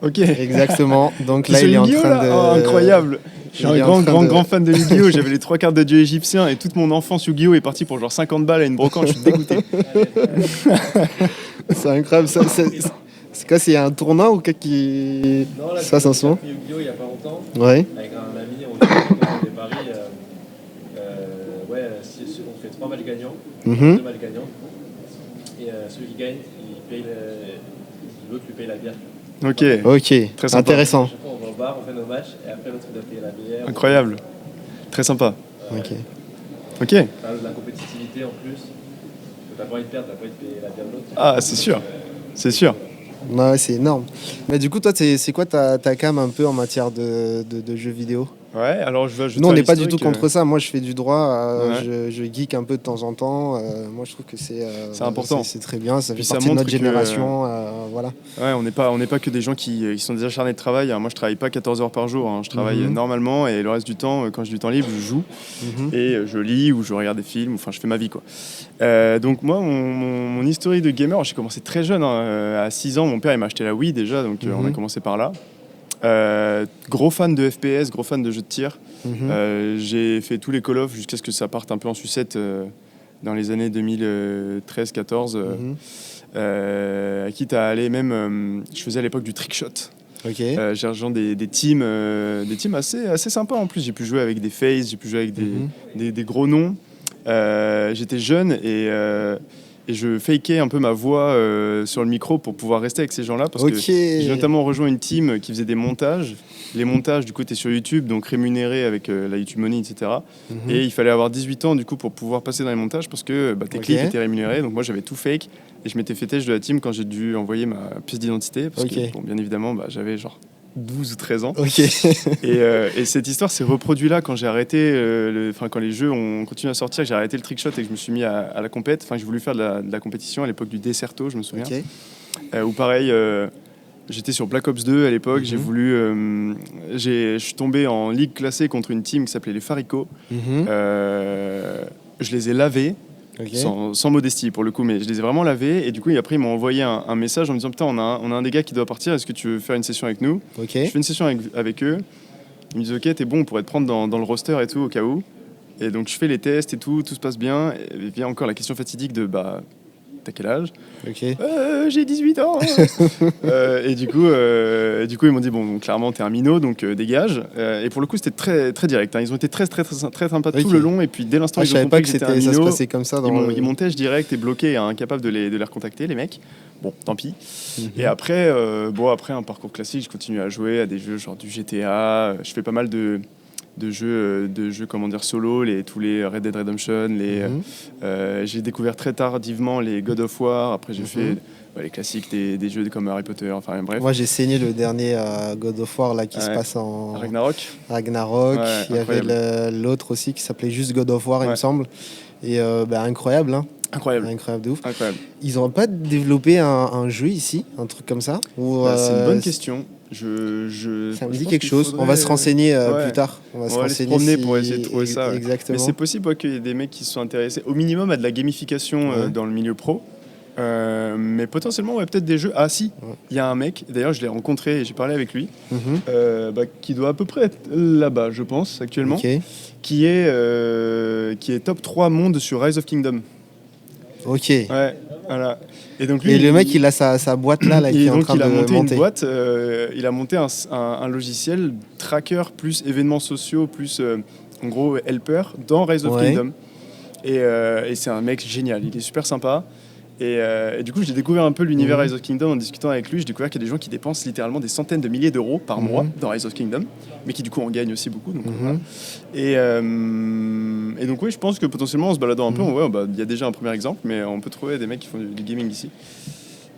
Ok. Exactement. Donc là, il est en train de. Oh, incroyable. Je suis un grand fan de Yu-Gi-Oh! J'avais les 3 cartes de dieu égyptien et toute mon enfance Yu-Gi-Oh! Est partie pour genre 50 balles à une brocante. Je suis dégoûté. C'est incroyable. C'est quoi, c'est un tournoi ou quelque qui se passe en ce moment? Yu-Gi-Oh! Il n'y a pas longtemps. Ouais. Avec un ami, on fait des paris. On fait 3 matchs gagnants, 2 matchs gagnants. Et celui qui gagne, l'autre lui paye la bière. Ok. Très sympa. Intéressant. Chaque fois, on va au bar, on fait nos matchs, et après l'autre il doit payer la bière. Incroyable. Très sympa. Ok. Ok. T'as de la compétitivité en plus. T'as pas envie de perdre, t'as pas envie de payer la bière de l'autre. Ah, c'est sûr. C'est sûr. Ouais, c'est énorme. Mais du coup, toi, c'est quoi ta cam un peu en matière de jeux vidéo? Ouais, alors je veux ajouter. Nous, on un n'est pas du tout historique, contre ça. Moi, je fais du droit. Ouais. Je geek un peu de temps en temps. Moi, je trouve que c'est important. C'est très bien. Ça fait Puis ça partie de montre notre que, génération. Voilà. Ouais, on n'est pas que des gens qui sont des acharnés de travail. Moi, je travaille pas 14 heures par jour. Je travaille normalement et le reste du temps, quand j'ai du temps libre, je joue et je lis ou je regarde des films. Enfin, je fais ma vie, quoi. Donc moi, mon historique de gamer, j'ai commencé très jeune. À 6 ans, mon père il m'a acheté la Wii déjà, donc on a commencé par là. Gros fan de FPS, gros fan de jeux de tir. J'ai fait tous les Call of jusqu'à ce que ça parte un peu en sucette dans les années 2013-14. Quitte à aller même, je faisais à l'époque du trickshot. Ok. J'ai rejoint des teams assez sympas en plus. J'ai pu jouer avec des FaZe, j'ai pu jouer avec des gros noms. J'étais jeune et je fakais un peu ma voix sur le micro pour pouvoir rester avec ces gens-là parce que j'ai notamment rejoint une team qui faisait des montages. Les montages, du coup, étaient sur YouTube, donc rémunérés avec la YouTube Money, etc. Et il fallait avoir 18 ans, du coup, pour pouvoir passer dans les montages parce que tes clips étaient rémunérés. Donc moi, j'avais tout fake et je m'étais fait têche de la team quand j'ai dû envoyer ma pièce d'identité parce que, bon, bien évidemment, j'avais genre 12 ou 13 ans. Et cette histoire s'est reproduite là quand j'ai arrêté, quand les jeux ont continué à sortir, que j'ai arrêté le trickshot et que je me suis mis à la compète. Enfin, j'ai voulu faire de la compétition à l'époque du Desserto, je me souviens. Ou pareil, j'étais sur Black Ops 2 à l'époque. J'ai voulu, je suis tombé en ligue classée contre une team qui s'appelait les Farico. Je les ai lavés. Sans modestie pour le coup, mais je les ai vraiment lavés et du coup après ils m'ont envoyé un message en me disant putain on a un des gars qui doit partir, est-ce que tu veux faire une session avec nous? Je fais une session avec eux, ils me disent ok t'es bon, on pourrait te prendre dans le roster et tout au cas où, et donc je fais les tests et tout se passe bien et vient encore la question fatidique de t'as quel âge? J'ai 18 ans. Et du coup ils m'ont dit bon clairement t'es un minot donc dégage. Et pour le coup c'était très très direct. Ils ont été très sympas tout le long et puis dès l'instant ils ont compris que j'étais un minot, ça se passait comme ça. Ils m'ont têche direct et bloqué, incapable de les recontacter les mecs. Bon tant pis. Et après après un parcours classique, je continue à jouer à des jeux genre du GTA. Je fais pas mal de jeux comment dire solo, tous les Red Dead Redemption, j'ai découvert très tardivement les God of War, après j'ai fait les classiques des jeux comme Harry Potter, enfin bref. Moi j'ai saigné le dernier God of War là qui se passe en Ragnarok. Il y avait l'autre aussi qui s'appelait juste God of War il me semble, et incroyable hein. Incroyable de ouf. Incroyable. Ils n'ont pas développé un jeu ici, un truc comme ça c'est une bonne question. Ça me dit quelque chose. On va se renseigner plus tard. On va se promener pour essayer de trouver ça. Exactement. Mais c'est possible qu'il y ait des mecs qui se sont intéressés au minimum à de la gamification dans le milieu pro. Mais potentiellement peut-être des jeux. Ah si, il y a un mec, d'ailleurs je l'ai rencontré et j'ai parlé avec lui, qui doit à peu près être là-bas je pense actuellement, qui est top 3 monde sur Rise of Kingdom. Ok. Ouais, voilà. Et donc lui, le mec il a sa boîte là qui est en train de monter. Une boîte, il a monté un logiciel tracker plus événements sociaux plus en gros helper dans Rise of Kingdom. Et c'est un mec génial, il est super sympa. Et du coup, j'ai découvert un peu l'univers Rise of Kingdom en discutant avec lui. J'ai découvert qu'il y a des gens qui dépensent littéralement des centaines de milliers d'euros par mois dans Rise of Kingdom, mais qui du coup en gagnent aussi beaucoup. Donc, voilà. Et donc oui, je pense que potentiellement en se baladant un peu, il y a déjà un premier exemple, mais on peut trouver des mecs qui font du gaming ici.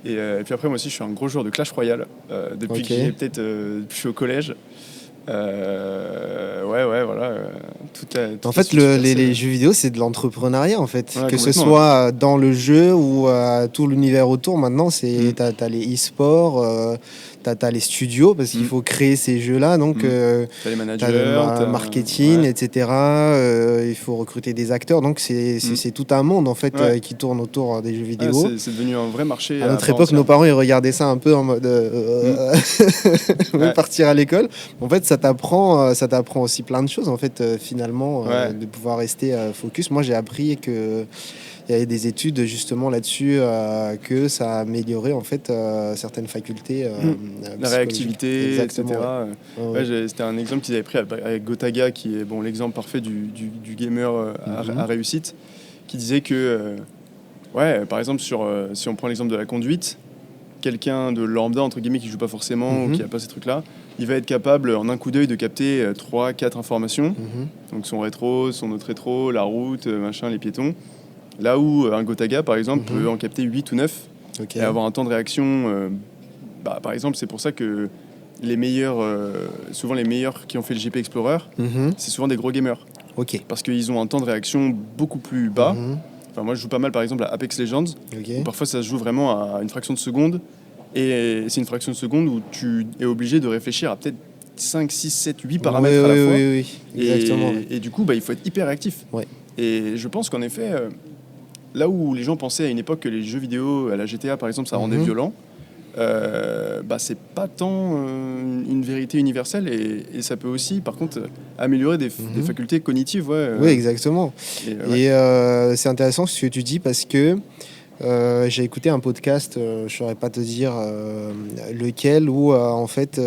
Et puis après, moi aussi, je suis un gros joueur de Clash Royale depuis que depuis que je suis au collège. Voilà. En fait, les jeux vidéo, c'est de l'entrepreneuriat, en fait. Ouais, que ce soit dans le jeu ou tout l'univers autour, maintenant, t'as les e-sports, t'as les studios, parce qu'il faut créer ces jeux-là. Donc, t'as les managers, t'as le marketing, etc. Il faut recruter des acteurs. Donc, c'est tout un monde, en fait, qui tourne autour des jeux vidéo. C'est devenu un vrai marché. À notre époque, nos parents, ils regardaient ça un peu en mode partir à l'école. En fait, ça t'apprend aussi plein de choses, en fait, finalement, de pouvoir rester focus. Moi, j'ai appris qu'il y avait des études justement là-dessus, que ça améliorait en fait certaines facultés. La réactivité, exactement, etc. C'était un exemple qu'ils avaient pris avec Gotaga, qui est l'exemple parfait du gamer à réussite, qui disait que, par exemple, si on prend l'exemple de la conduite, quelqu'un de lambda, entre guillemets, qui joue pas forcément ou qui a pas ces trucs-là, il va être capable en un coup d'œil de capter 3-4 informations. Donc son rétro, son autre rétro, la route, machin, les piétons. Là où un Gotaga, par exemple, peut en capter 8 ou 9 et avoir un temps de réaction. Par exemple, c'est pour ça que souvent les meilleurs qui ont fait le GP Explorer, c'est souvent des gros gamers. Parce qu'ils ont un temps de réaction beaucoup plus bas. Enfin, moi, je joue pas mal, par exemple, à Apex Legends. Où parfois, ça se joue vraiment à une fraction de seconde. Et c'est une fraction de seconde où tu es obligé de réfléchir à peut-être 5, 6, 7, 8 paramètres à la fois. Exactement. Et du coup, il faut être hyper réactif. Et je pense qu'en effet, là où les gens pensaient à une époque que les jeux vidéo, à la GTA par exemple, ça rendait violent, c'est pas tant une vérité universelle et ça peut aussi, par contre, améliorer des facultés cognitives. Oui, exactement. Et c'est intéressant ce que tu dis parce que j'ai écouté un podcast, je ne saurais pas te dire lequel, où en fait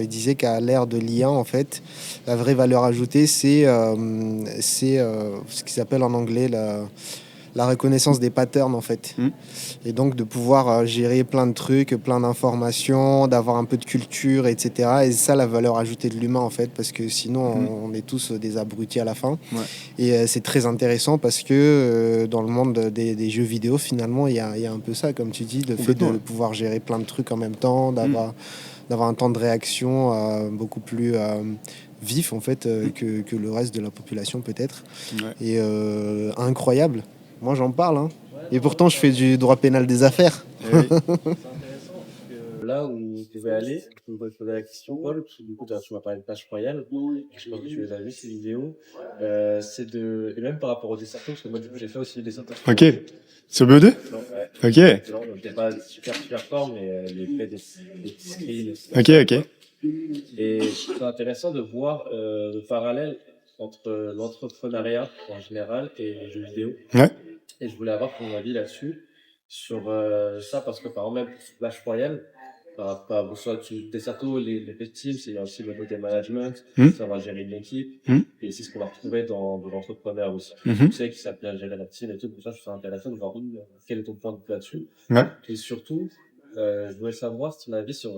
il disait qu'à l'ère de l'IA, en fait, la vraie valeur ajoutée, c'est ce qu'ils appellent en anglais la reconnaissance des patterns, en fait. Et donc de pouvoir gérer plein de trucs, plein d'informations, d'avoir un peu de culture, etc. Et c'est ça la valeur ajoutée de l'humain, en fait, parce que sinon on est tous des abrutis à la fin. Et c'est très intéressant parce que dans le monde des jeux vidéo, finalement, il y a un peu ça, comme tu dis, le fait de pouvoir gérer plein de trucs en même temps, d'avoir un temps de réaction beaucoup plus vif, en fait, que le reste de la population, peut-être. Et incroyable. Moi, j'en parle, hein. Et pourtant, je fais du droit pénal des affaires. C'est intéressant que là où tu pouvais aller, tu me poser la question, Paul, parce que du coup, tu m'as parlé de Clash Royale, je pense que tu les as vues, ces vidéos, et même par rapport aux dissertations, parce que moi, du coup, j'ai fait aussi des dissertations. Ok. Sur BO2 Ok. J'étais pas super fort, mais j'ai fait des screens. Ok. Et c'est intéressant de voir le parallèle entre l'entrepreneuriat en général et les jeux vidéo. Et je voulais avoir ton avis là-dessus, sur ça, parce que par exemple, même Clash Royale, soit des certeaux, les petits teams, c'est aussi le côté management, ça va gérer une équipe, et c'est ce qu'on va retrouver dans l'entrepreneur aussi. Tu sais, qui s'appelle gérer la team et tout, pour ça, je trouve ça intéressant de voir quel est ton point de vue là-dessus. Et surtout, je voulais savoir ton avis sur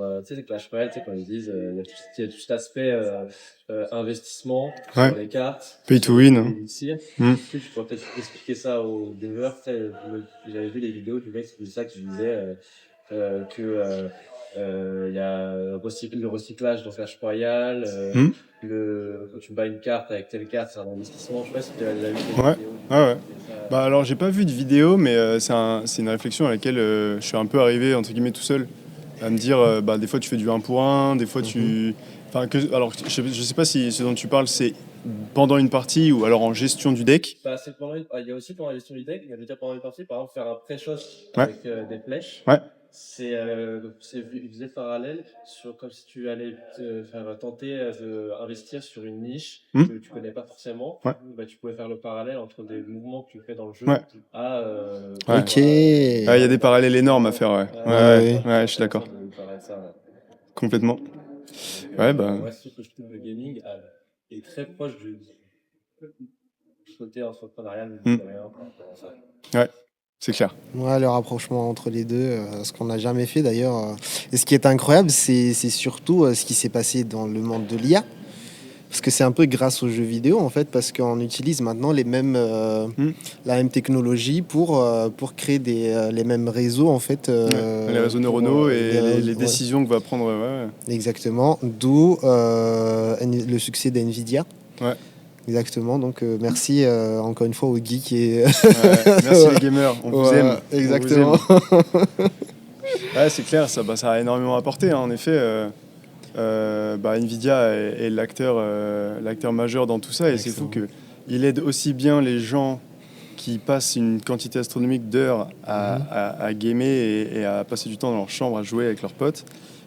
Clash Royale, quand ils disent il y a tout cet aspect investissement sur les cartes, pay to win. Tu pourrais peut-être expliquer ça aux viewers. J'avais vu les vidéos du mec qui disait ça, qui disait que il y a le recyclage dans Clash Royale, quand tu bats une carte avec telle carte, c'est un investissement. Je sais pas si tu as vu des vidéos. Alors, j'ai pas vu de vidéo, mais c'est une réflexion à laquelle je suis un peu arrivé, entre guillemets, tout seul, à me dire, des fois tu fais du 1 pour 1, des fois tu... Alors, je sais pas si ce dont tu parles, c'est pendant une partie ou alors en gestion du deck. Il y a aussi pendant la gestion du deck, mais déjà pendant une partie, par exemple, faire un pré-shot avec des flèches. C'est une visée parallèle comme si tu allais te faire tenter d'investir sur une niche que tu connais pas forcément. Tu pouvais faire le parallèle entre des mouvements que tu fais dans le jeu Ok. Il y a des parallèles énormes à faire, je suis d'accord. Complètement. C'est ce que je trouve le gaming est très proche du côté entrepreneurial. C'est clair. Ouais, le rapprochement entre les deux, ce qu'on n'a jamais fait d'ailleurs. Et ce qui est incroyable, c'est surtout ce qui s'est passé dans le monde de l'IA. Parce que c'est un peu grâce aux jeux vidéo en fait, parce qu'on utilise maintenant la même technologie pour créer les mêmes réseaux en fait. Les réseaux neuronaux et les décisions que va prendre. Exactement, d'où le succès d'NVIDIA. Ouais. Exactement, donc merci encore une fois aux geeks et... merci les gamers, on vous aime. Exactement. Ouais, c'est clair, ça a énormément apporté, hein, en effet. Nvidia est l'acteur majeur dans tout ça, et c'est fou qu'il aide aussi bien les gens qui passent une quantité astronomique d'heures à gamer et à passer du temps dans leur chambre à jouer avec leurs potes,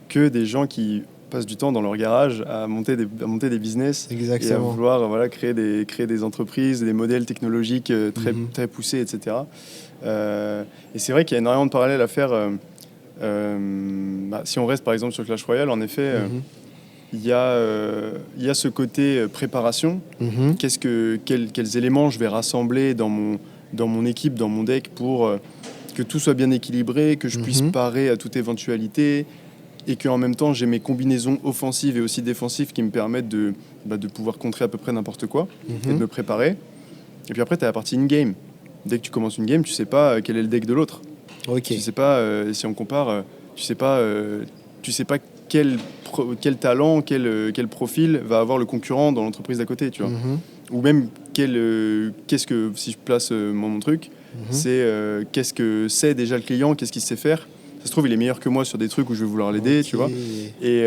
que des gens qui passent du temps dans leur garage à monter des business. Exactement. Et à vouloir créer des entreprises, des modèles technologiques très poussés, etc. Et c'est vrai qu'il y a énormément de parallèles à faire. Si on reste par exemple sur Clash Royale, en effet, il y a ce côté préparation. Quels éléments je vais rassembler dans mon équipe, dans mon deck pour que tout soit bien équilibré, que je puisse parer à toute éventualité, et qu'en même temps j'ai mes combinaisons offensives et aussi défensives qui me permettent de pouvoir contrer à peu près n'importe quoi et de me préparer. Et puis après tu as la partie in-game. Dès que tu commences une game, tu sais pas quel est le deck de l'autre. Tu sais pas, si on compare, tu sais pas quel talent, quel profil va avoir le concurrent dans l'entreprise d'à côté, tu vois. Ou même qu'est-ce que, si je place mon truc, c'est qu'est-ce que c'est déjà le client, qu'est-ce qu'il sait faire. Ça se trouve, il est meilleur que moi sur des trucs où je vais vouloir l'aider, tu vois. Et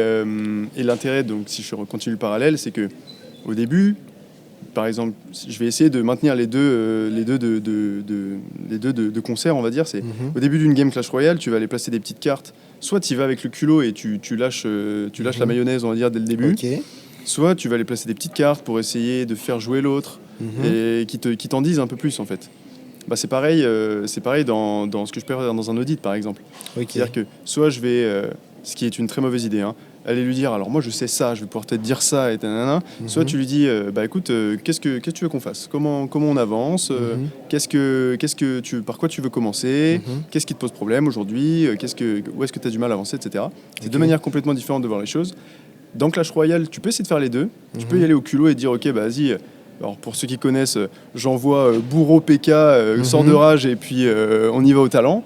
l'intérêt, donc si je continue le parallèle, c'est que au début, par exemple, je vais essayer de maintenir les deux de concert, on va dire. C'est au début d'une game Clash Royale, tu vas aller placer des petites cartes. Soit tu y vas avec le culot et tu lâches la mayonnaise, on va dire, dès le début. Soit tu vas aller placer des petites cartes pour essayer de faire jouer l'autre et qui t'en disent un peu plus, en fait. C'est pareil dans ce que je peux faire dans un audit, par exemple. C'est-à-dire que soit je vais, ce qui est une très mauvaise idée, aller lui dire, alors moi je sais ça, je vais pouvoir te dire ça, et soit tu lui dis, écoute, qu'est-ce que tu veux qu'on fasse, comment on avance, par quoi tu veux commencer, qu'est-ce qui te pose problème aujourd'hui, où est-ce que tu as du mal à avancer, etc. C'est deux manières complètement différentes de voir les choses. Dans Clash Royale, tu peux essayer de faire les deux. Tu peux y aller au culot et dire, ok, vas-y. Alors pour ceux qui connaissent, j'envoie bourreau PK, sort de rage et puis on y va au talent.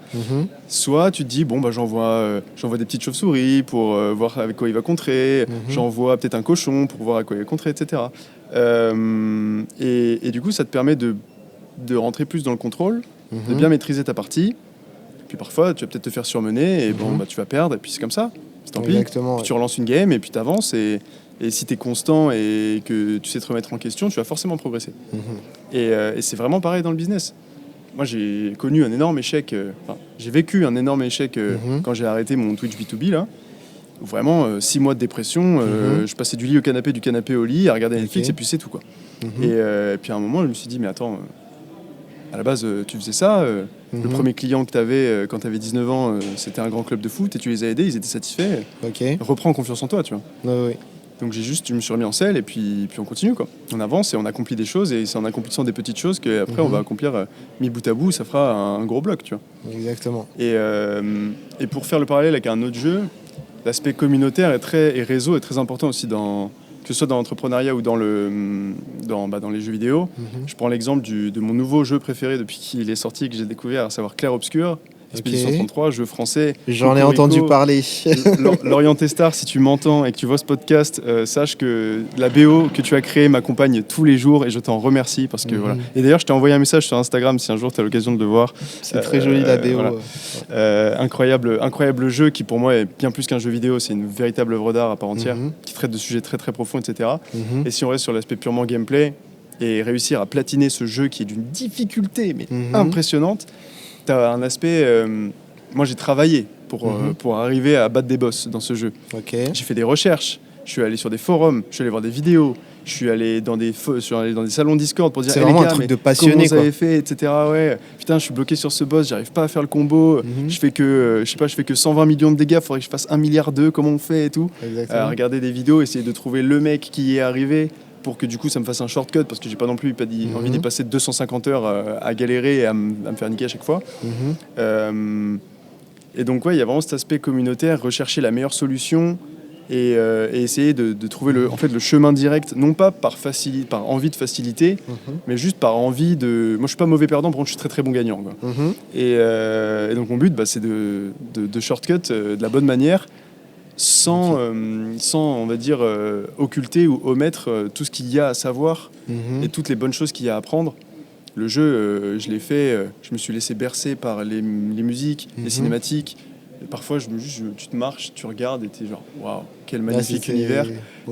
Soit tu te dis, j'envoie des petites chauves-souris pour voir avec quoi il va contrer, j'envoie peut-être un cochon pour voir avec quoi il va contrer, etc. Et du coup, ça te permet de rentrer plus dans le contrôle, de bien maîtriser ta partie. Puis parfois, tu vas peut-être te faire surmener et tu vas perdre, et puis c'est comme ça. C'est tant pis. Puis tu relances une game et puis tu avances et si tu es constant et que tu sais te remettre en question, tu vas forcément progresser. Et c'est vraiment pareil dans le business. Moi, j'ai connu un énorme échec, j'ai vécu un énorme échec quand j'ai arrêté mon Twitch B2B, là. Vraiment, 6 mois de dépression, je passais du lit au canapé, du canapé au lit, à regarder Netflix, et puis c'est tout, quoi. Et puis à un moment, je me suis dit, mais attends, à la base, tu faisais ça. Le premier client que tu avais quand tu avais 19 ans, c'était un grand club de foot, et tu les as aidés, ils étaient satisfaits. Reprends confiance en toi, tu vois. Donc je me suis remis en selle et puis on continue, quoi. On avance et on accomplit des choses, et c'est en accomplissant des petites choses qu'après on va accomplir mis bout à bout, ça fera un gros bloc, tu vois. Exactement. Et pour faire le parallèle avec un autre jeu, l'aspect communautaire et réseau est très important aussi, que ce soit dans l'entrepreneuriat ou dans les jeux vidéo. Je prends l'exemple de mon nouveau jeu préféré depuis qu'il est sorti et que j'ai découvert, à savoir Clair Obscur. Expédition 33, jeu français. J'en ai entendu parler. Lorient Star, si tu m'entends et que tu vois ce podcast, sache que la BO que tu as créée m'accompagne tous les jours et je t'en remercie parce que voilà. Et d'ailleurs, je t'ai envoyé un message sur Instagram si un jour tu as l'occasion de le voir. C'est très joli la BO. Voilà. Incroyable jeu qui pour moi est bien plus qu'un jeu vidéo, c'est une véritable œuvre d'art à part entière qui traite de sujets très très profonds, etc. Et si on reste sur l'aspect purement gameplay et réussir à platiner ce jeu qui est d'une difficulté mais impressionnante, tu as un aspect... moi j'ai travaillé pour arriver à battre des boss dans ce jeu. J'ai fait des recherches, je suis allé sur des forums, je suis allé voir des vidéos, je suis allé dans des salons Discord pour dire c'est vraiment un truc de passionné, comment vous avez fait, etc. Ouais. Putain, je suis bloqué sur ce boss, j'arrive pas à faire le combo, je fais que 120 millions de dégâts, il faudrait que je fasse 1,2 milliard, comment on fait et tout. Regarder des vidéos, essayer de trouver le mec qui y est arrivé. pour que du coup ça me fasse un shortcut, parce que j'ai pas non plus envie d'y passer 250 heures à galérer et à me faire niquer à chaque fois. Et donc il y a vraiment cet aspect communautaire, rechercher la meilleure solution et essayer de trouver le chemin direct, non pas par envie de facilité, mais juste par envie de... Moi je suis pas mauvais perdant, par contre je suis très très bon gagnant, quoi. Et donc mon but c'est de shortcut de la bonne manière, sans on va dire occulter ou omettre tout ce qu'il y a à savoir et toutes les bonnes choses qu'il y a à apprendre. Le jeu, je l'ai fait, je me suis laissé bercer par les musiques, les cinématiques. Et parfois, tu te marches, tu regardes et t'es genre, waouh, quel magnifique univers.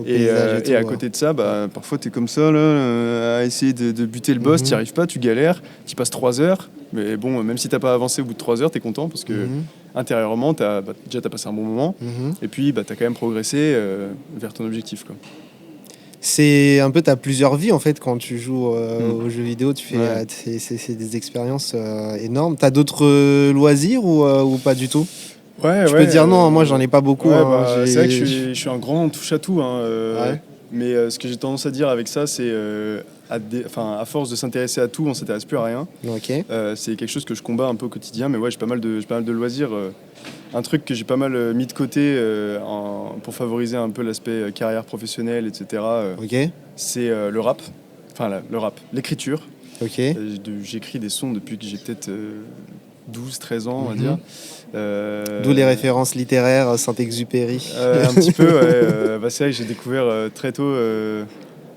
Et à côté de ça, parfois t'es comme ça, là, à essayer de buter le boss, t'y arrives pas, tu galères, t'y passes 3 heures. Mais bon, même si t'as pas avancé au bout de 3 heures, t'es content parce que intérieurement, t'as passé un bon moment. Et puis, t'as quand même progressé vers ton objectif, quoi. C'est un peu, t'as plusieurs vies en fait quand tu joues aux jeux vidéo, tu fais c'est des expériences énormes. T'as d'autres loisirs ou pas du tout? Je peux dire non, moi j'en ai pas beaucoup. C'est vrai que je suis un grand touche à tout, mais ce que j'ai tendance à dire avec ça, c'est à force de s'intéresser à tout, on s'intéresse plus à rien. C'est quelque chose que je combats un peu au quotidien, mais j'ai pas mal de loisirs. Un truc que j'ai pas mal mis de côté pour favoriser un peu l'aspect carrière professionnelle, etc. C'est le rap. Enfin, le rap, l'écriture. J'écris des sons depuis que j'ai peut-être 12-13 ans, on va dire. D'où les références littéraires, Saint-Exupéry. Un petit peu, ouais. C'est vrai que j'ai découvert très tôt...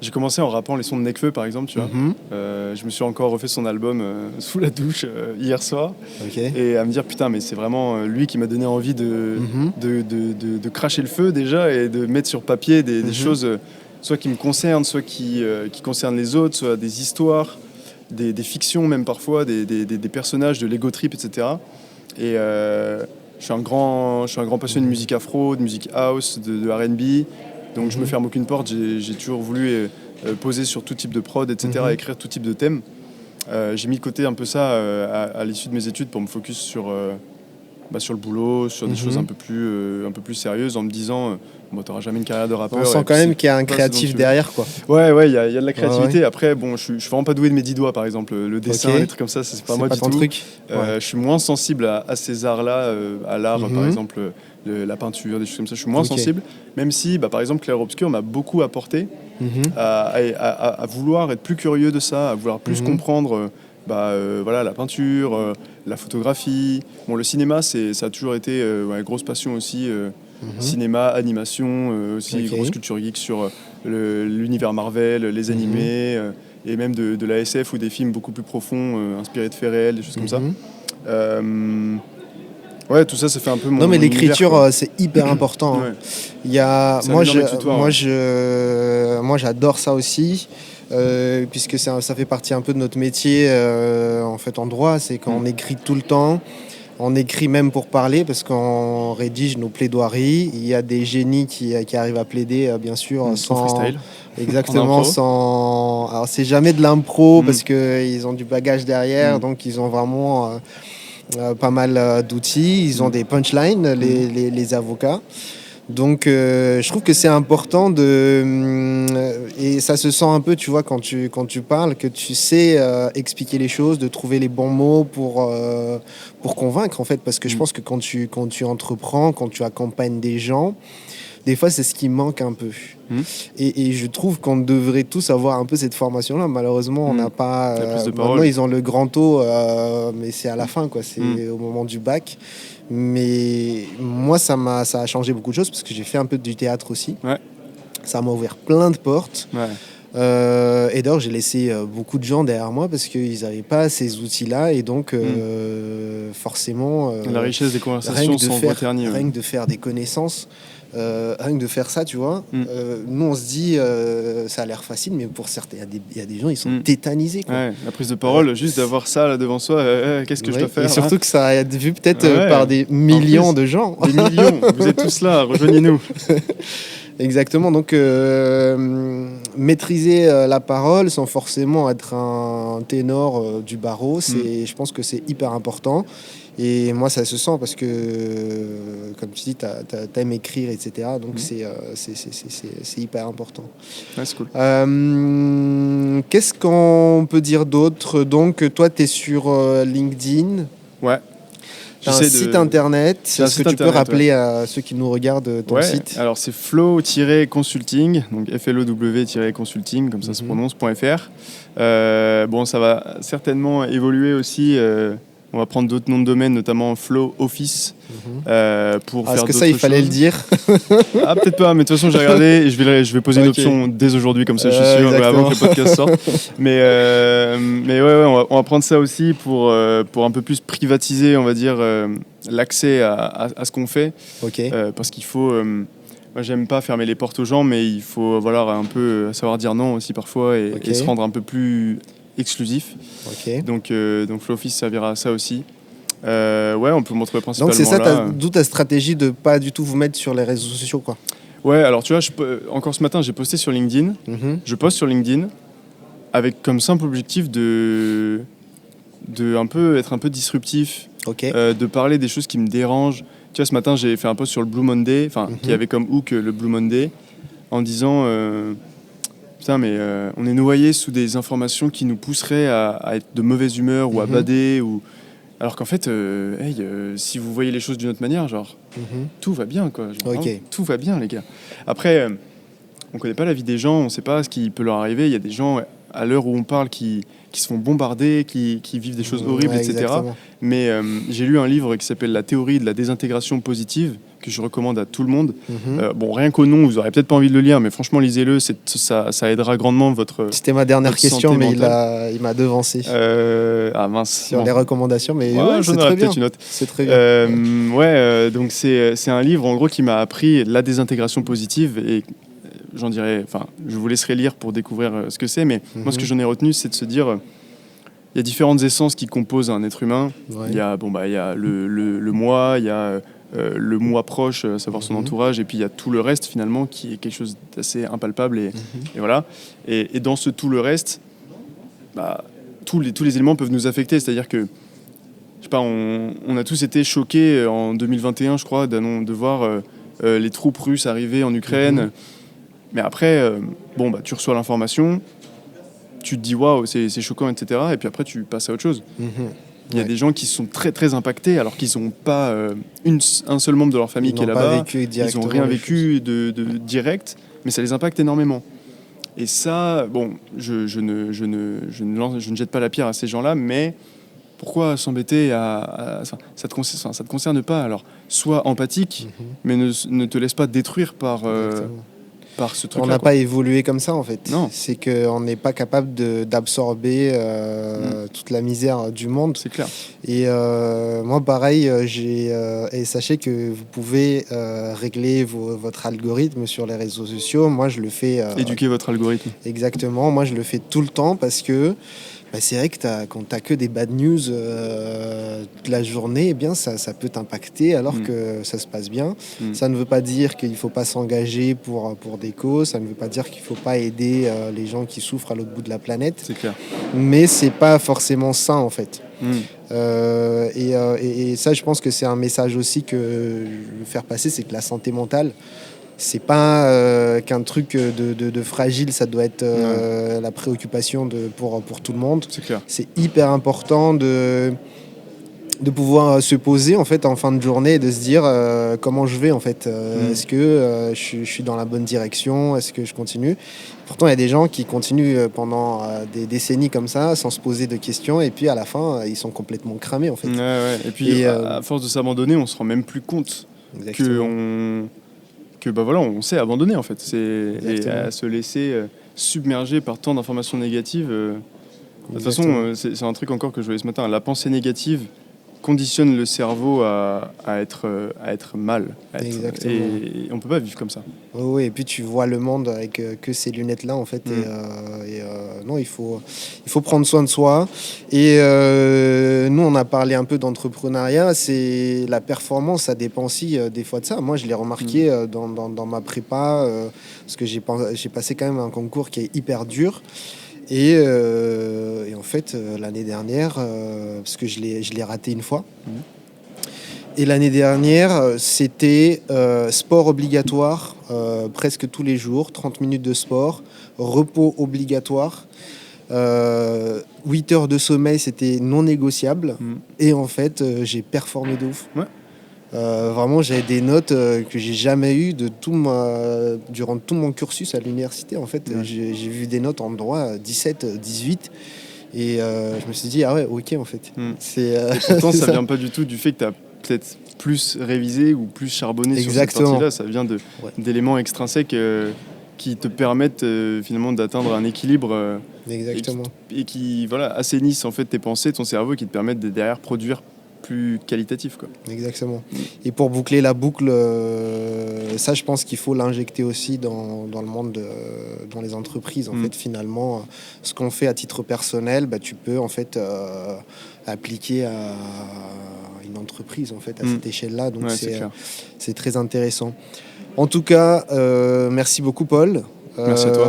J'ai commencé en rappant les sons de Nekfeu, par exemple, tu vois. Je me suis encore refait son album sous la douche hier soir. Et à me dire, putain, mais c'est vraiment lui qui m'a donné envie de cracher le feu déjà et de mettre sur papier des choses, soit qui me concernent, soit qui concernent les autres, soit des histoires, des fictions même parfois, des personnages, de l'ego trip, etc. Et je suis un grand passionné de musique afro, de musique house, de R&B. Donc je me ferme aucune porte, j'ai toujours voulu poser sur tout type de prod, etc., écrire tout type de thème. J'ai mis de côté un peu ça à l'issue de mes études pour me focus sur le boulot, sur des choses un peu plus sérieuses, en me disant t'auras jamais une carrière de rappeur. On sent quand même qu'il y a un créatif derrière, quoi. Ouais, il y a de la créativité. Après, bon, je suis vraiment pas doué de mes 10 doigts, par exemple. Le dessin, les trucs comme ça, c'est pas moi du tout. Truc. Je suis moins sensible à ces arts-là, à l'art, par exemple, la peinture, des choses comme ça. Je suis moins sensible, même si, par exemple, Clair Obscur m'a beaucoup apporté à vouloir être plus curieux de ça, à vouloir plus comprendre la peinture, la photographie. Bon, le cinéma, ça a toujours été une grosse passion aussi. Cinéma, animation, aussi grosse culture geek sur l'univers Marvel, les animés, et même de la SF ou des films beaucoup plus profonds, inspirés de faits réels, des choses comme ça. Ouais, tout ça, ça fait un peu mon... Non, mais univers, l'écriture, quoi. c'est hyper important. Ouais. Il y a... Moi, j'adore ça aussi, puisque ça fait partie un peu de notre métier en fait, en droit. C'est qu'on écrit tout le temps. On écrit même pour parler, parce qu'on rédige nos plaidoiries. Il y a des génies qui arrivent à plaider, bien sûr, sans freestyle. Exactement, sans... Alors, c'est jamais de l'impro, parce qu'ils ont du bagage derrière, donc ils ont vraiment... pas mal d'outils, ils ont des punchlines, les avocats. Donc je trouve que c'est important et ça se sent un peu, tu vois, quand tu parles, que tu sais expliquer les choses, de trouver les bons mots pour convaincre, en fait, parce que je pense que quand tu entreprends, quand tu accompagnes des gens, des fois c'est ce qui manque un peu. Et je trouve qu'on devrait tous avoir un peu cette formation-là. Malheureusement, on n'a pas... maintenant, ils ont le grand taux, mais c'est à la fin, quoi. C'est au moment du bac. Mais moi, ça a changé beaucoup de choses, parce que j'ai fait un peu du théâtre aussi. Ça m'a ouvert plein de portes. Et d'ailleurs, j'ai laissé beaucoup de gens derrière moi, parce qu'ils n'avaient pas ces outils-là. Et donc, forcément... la richesse des conversations sans voix ternie. Rien que de faire des connaissances... rien que de faire ça, tu vois, nous on se dit ça a l'air facile, mais pour certains, il y a des gens, ils sont tétanisés, quoi. La prise de parole, juste d'avoir ça là devant soi, qu'est-ce que je dois faire, et surtout que ça a été vu peut-être par des millions de gens. Des millions, vous êtes tous là, rejoignez-nous. Exactement, donc maîtriser la parole sans forcément être un ténor du barreau, je pense que c'est hyper important. Et moi, ça se sent parce que, comme tu dis, t'aimes écrire, etc. Donc, c'est hyper important. Ouais, c'est cool. Qu'est-ce qu'on peut dire d'autre? Donc, toi, tu es sur LinkedIn. Ouais. T'as un site internet. Est-ce que tu peux rappeler à ceux qui nous regardent ton site? Alors, c'est flow-consulting, donc flow-consulting, comme ça se prononce, .fr. Bon, ça va certainement évoluer aussi. On va prendre d'autres noms de domaine, notamment Flow Office, pour faire d'autres choses. Est-ce que ça, il fallait le dire? Ah, peut-être pas, mais de toute façon, j'ai regardé et je vais poser une option dès aujourd'hui, comme ça, je suis sûr, avant que le podcast sorte. Mais ouais, on va prendre ça aussi pour un peu plus privatiser, on va dire, l'accès à ce qu'on fait. Parce qu'il faut... moi, j'aime pas fermer les portes aux gens, mais il faut un peu savoir dire non aussi parfois et se rendre un peu plus exclusif. Donc Flow Office servira à ça aussi. Ouais, on peut montrer principalement. Donc c'est ça, d'où ta stratégie de pas du tout vous mettre sur les réseaux sociaux, quoi. Ouais, alors tu vois, encore ce matin, j'ai posté sur LinkedIn. Je poste sur LinkedIn avec comme simple objectif de être un peu disruptif, de parler des choses qui me dérangent. Tu vois, ce matin, j'ai fait un post sur le Blue Monday, qui avait comme hook le Blue Monday, en disant putain, mais on est noyé sous des informations qui nous pousseraient à être de mauvaise humeur ou à bader alors qu'en fait, si vous voyez les choses d'une autre manière, genre, tout va bien, quoi. Genre, tout va bien, les gars. Après, on connaît pas la vie des gens, on sait pas ce qui peut leur arriver. Il y a des gens, à l'heure où on parle, qui se font bombarder, qui vivent des choses horribles, etc. Exactement. Mais j'ai lu un livre qui s'appelle La théorie de la désintégration positive, que je recommande à tout le monde. Bon, rien qu'au nom, vous aurez peut-être pas envie de le lire, mais franchement, lisez-le, ça aidera grandement votre. C'était ma dernière question, mais il m'a devancé. Ah mince. Sur les recommandations, mais j'en aurais peut-être une autre. C'est très bien. Donc c'est un livre en gros qui m'a appris la désintégration positive et je vous laisserai lire pour découvrir ce que c'est, mais moi ce que j'en ai retenu, c'est de se dire, il y a différentes essences qui composent un être humain. Il y a le moi, il y a le moi proche, à savoir son entourage, et puis il y a tout le reste finalement qui est quelque chose d'assez impalpable et voilà. Et dans ce tout le reste, tous les éléments peuvent nous affecter, c'est-à-dire que je sais pas, on a tous été choqués en 2021, je crois, de voir les troupes russes arriver en Ukraine. Mais après, tu reçois l'information, tu te dis waouh, c'est choquant, etc. Et puis après, tu passes à autre chose. Il y a des gens qui sont très très impactés alors qu'ils n'ont pas un seul membre de leur famille qui est là-bas. Ils n'ont rien vécu de direct, mais ça les impacte énormément. Et ça, bon, je ne jette pas la pierre à ces gens-là, mais pourquoi s'embêter ça te concerne pas. Alors, sois empathique, mais ne te laisse pas détruire par ce truc-là. On n'a pas évolué comme ça, en fait. Non. C'est qu'on n'est pas capable d'absorber toute la misère du monde. C'est clair. Et moi, pareil, et sachez que vous pouvez régler votre algorithme sur les réseaux sociaux. Moi, je le fais... Éduquer votre algorithme. Exactement. Moi, je le fais tout le temps parce que c'est vrai que quand tu n'as que des bad news toute la journée, eh bien, ça peut t'impacter alors que ça se passe bien. Ça ne veut pas dire qu'il ne faut pas s'engager pour des causes, ça ne veut pas dire qu'il ne faut pas aider les gens qui souffrent à l'autre bout de la planète. C'est clair. Mais ce n'est pas forcément ça, en fait. Et ça, je pense que c'est un message aussi que je veux faire passer, c'est que la santé mentale, c'est pas qu'un truc de fragile, ça doit être la préoccupation pour tout le monde. C'est clair. C'est hyper important de pouvoir se poser en fait en fin de journée et de se dire comment je vais en fait. Est-ce que je suis dans la bonne direction? Est-ce que je continue? Pourtant, il y a des gens qui continuent pendant des décennies comme ça, sans se poser de questions, et puis à la fin, ils sont complètement cramés en fait. Ouais. Et puis, à force de s'abandonner, on se rend même plus compte on s'est abandonné en fait. Et à se laisser submerger par tant d'informations négatives. De toute façon, c'est un truc encore que je voyais ce matin. La pensée négative conditionne le cerveau à être mal. Exactement. Et on peut pas vivre comme ça. Oui, et puis tu vois le monde avec que ces lunettes-là, en fait. Non, il faut prendre soin de soi. Et nous, on a parlé un peu d'entrepreneuriat. C'est la performance, ça dépend aussi des fois de ça. Moi, je l'ai remarqué dans ma prépa, parce que j'ai passé quand même un concours qui est hyper dur. Et en fait, l'année dernière, parce que je l'ai raté une fois, Et l'année dernière, c'était sport obligatoire presque tous les jours, 30 minutes de sport, repos obligatoire, 8 heures de sommeil, c'était non négociable. Et en fait, j'ai performé de ouf. Ouais. Vraiment, j'avais des notes que j'ai jamais eues durant tout mon cursus à l'université. En fait, j'ai vu des notes en droit 17, 18. Et je me suis dit, ah ouais, ok, en fait. Et pourtant, ça vient pas du tout du fait que tu as peut-être plus révisé ou plus charbonné sur cette partie-là. Ça vient d'éléments extrinsèques qui te permettent finalement d'atteindre un équilibre et qui assainissent en fait tes pensées, ton cerveau, qui te permettent de derrière produire plus qualitatif, quoi. Exactement. Et pour boucler la boucle, ça, je pense qu'il faut l'injecter aussi dans le monde, dans les entreprises. En fait, finalement, ce qu'on fait à titre personnel, tu peux en fait appliquer à une entreprise, en fait, à cette échelle-là. Donc, c'est très intéressant. En tout cas, merci beaucoup, Paul. Merci à toi.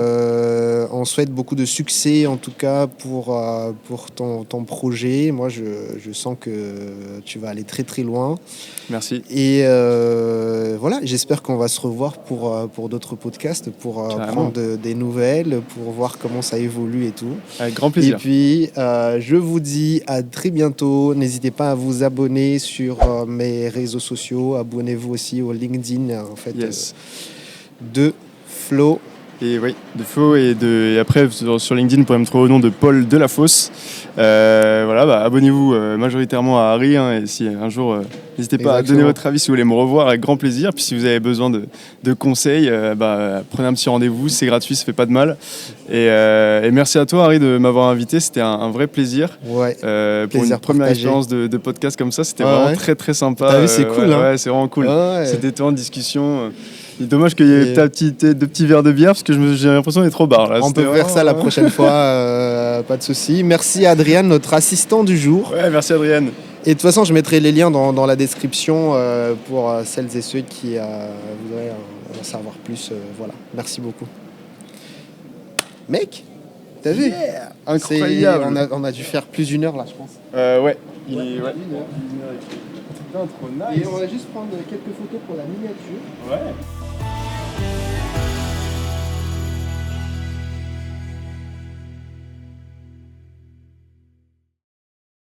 On souhaite beaucoup de succès, en tout cas, pour ton projet. Moi, je sens que tu vas aller très, très loin. Merci. Et voilà, j'espère qu'on va se revoir pour d'autres podcasts, pour prendre des nouvelles, pour voir comment ça évolue et tout. Avec grand plaisir. Et puis, je vous dis à très bientôt. N'hésitez pas à vous abonner sur mes réseaux sociaux. Abonnez-vous aussi au LinkedIn, en fait, de Flo. Et oui, de Flo et après sur LinkedIn, vous pourrez me trouver au nom de Paul Delafosse. Abonnez-vous majoritairement à Harry, et si un jour, n'hésitez pas à donner votre avis si vous voulez me revoir, avec grand plaisir. Puis si vous avez besoin de conseils, prenez un petit rendez-vous, c'est gratuit, ça fait pas de mal. Et merci à toi, Harry, de m'avoir invité, c'était un vrai plaisir. Ouais, pour une première expérience de podcast comme ça, c'était vraiment très très sympa. T'as vu, c'est cool, hein. Ouais, c'est vraiment cool. Ouais. C'était temps de discussion. C'est dommage qu'il y ait deux petits verres de bière parce que j'ai l'impression d'être trop bar. Là. On peut faire ça la prochaine fois, pas de souci. Merci à Adrienne, notre assistant du jour. Ouais, merci Adrienne. Et de toute façon, je mettrai les liens dans la description pour celles et ceux qui voudraient en savoir plus. Voilà, merci beaucoup. Mec, t'as vu ? Incroyable. On a dû faire plus d'une heure là, je pense. Ouais. Il est 1h. Et on va juste prendre quelques photos pour la miniature. Ouais.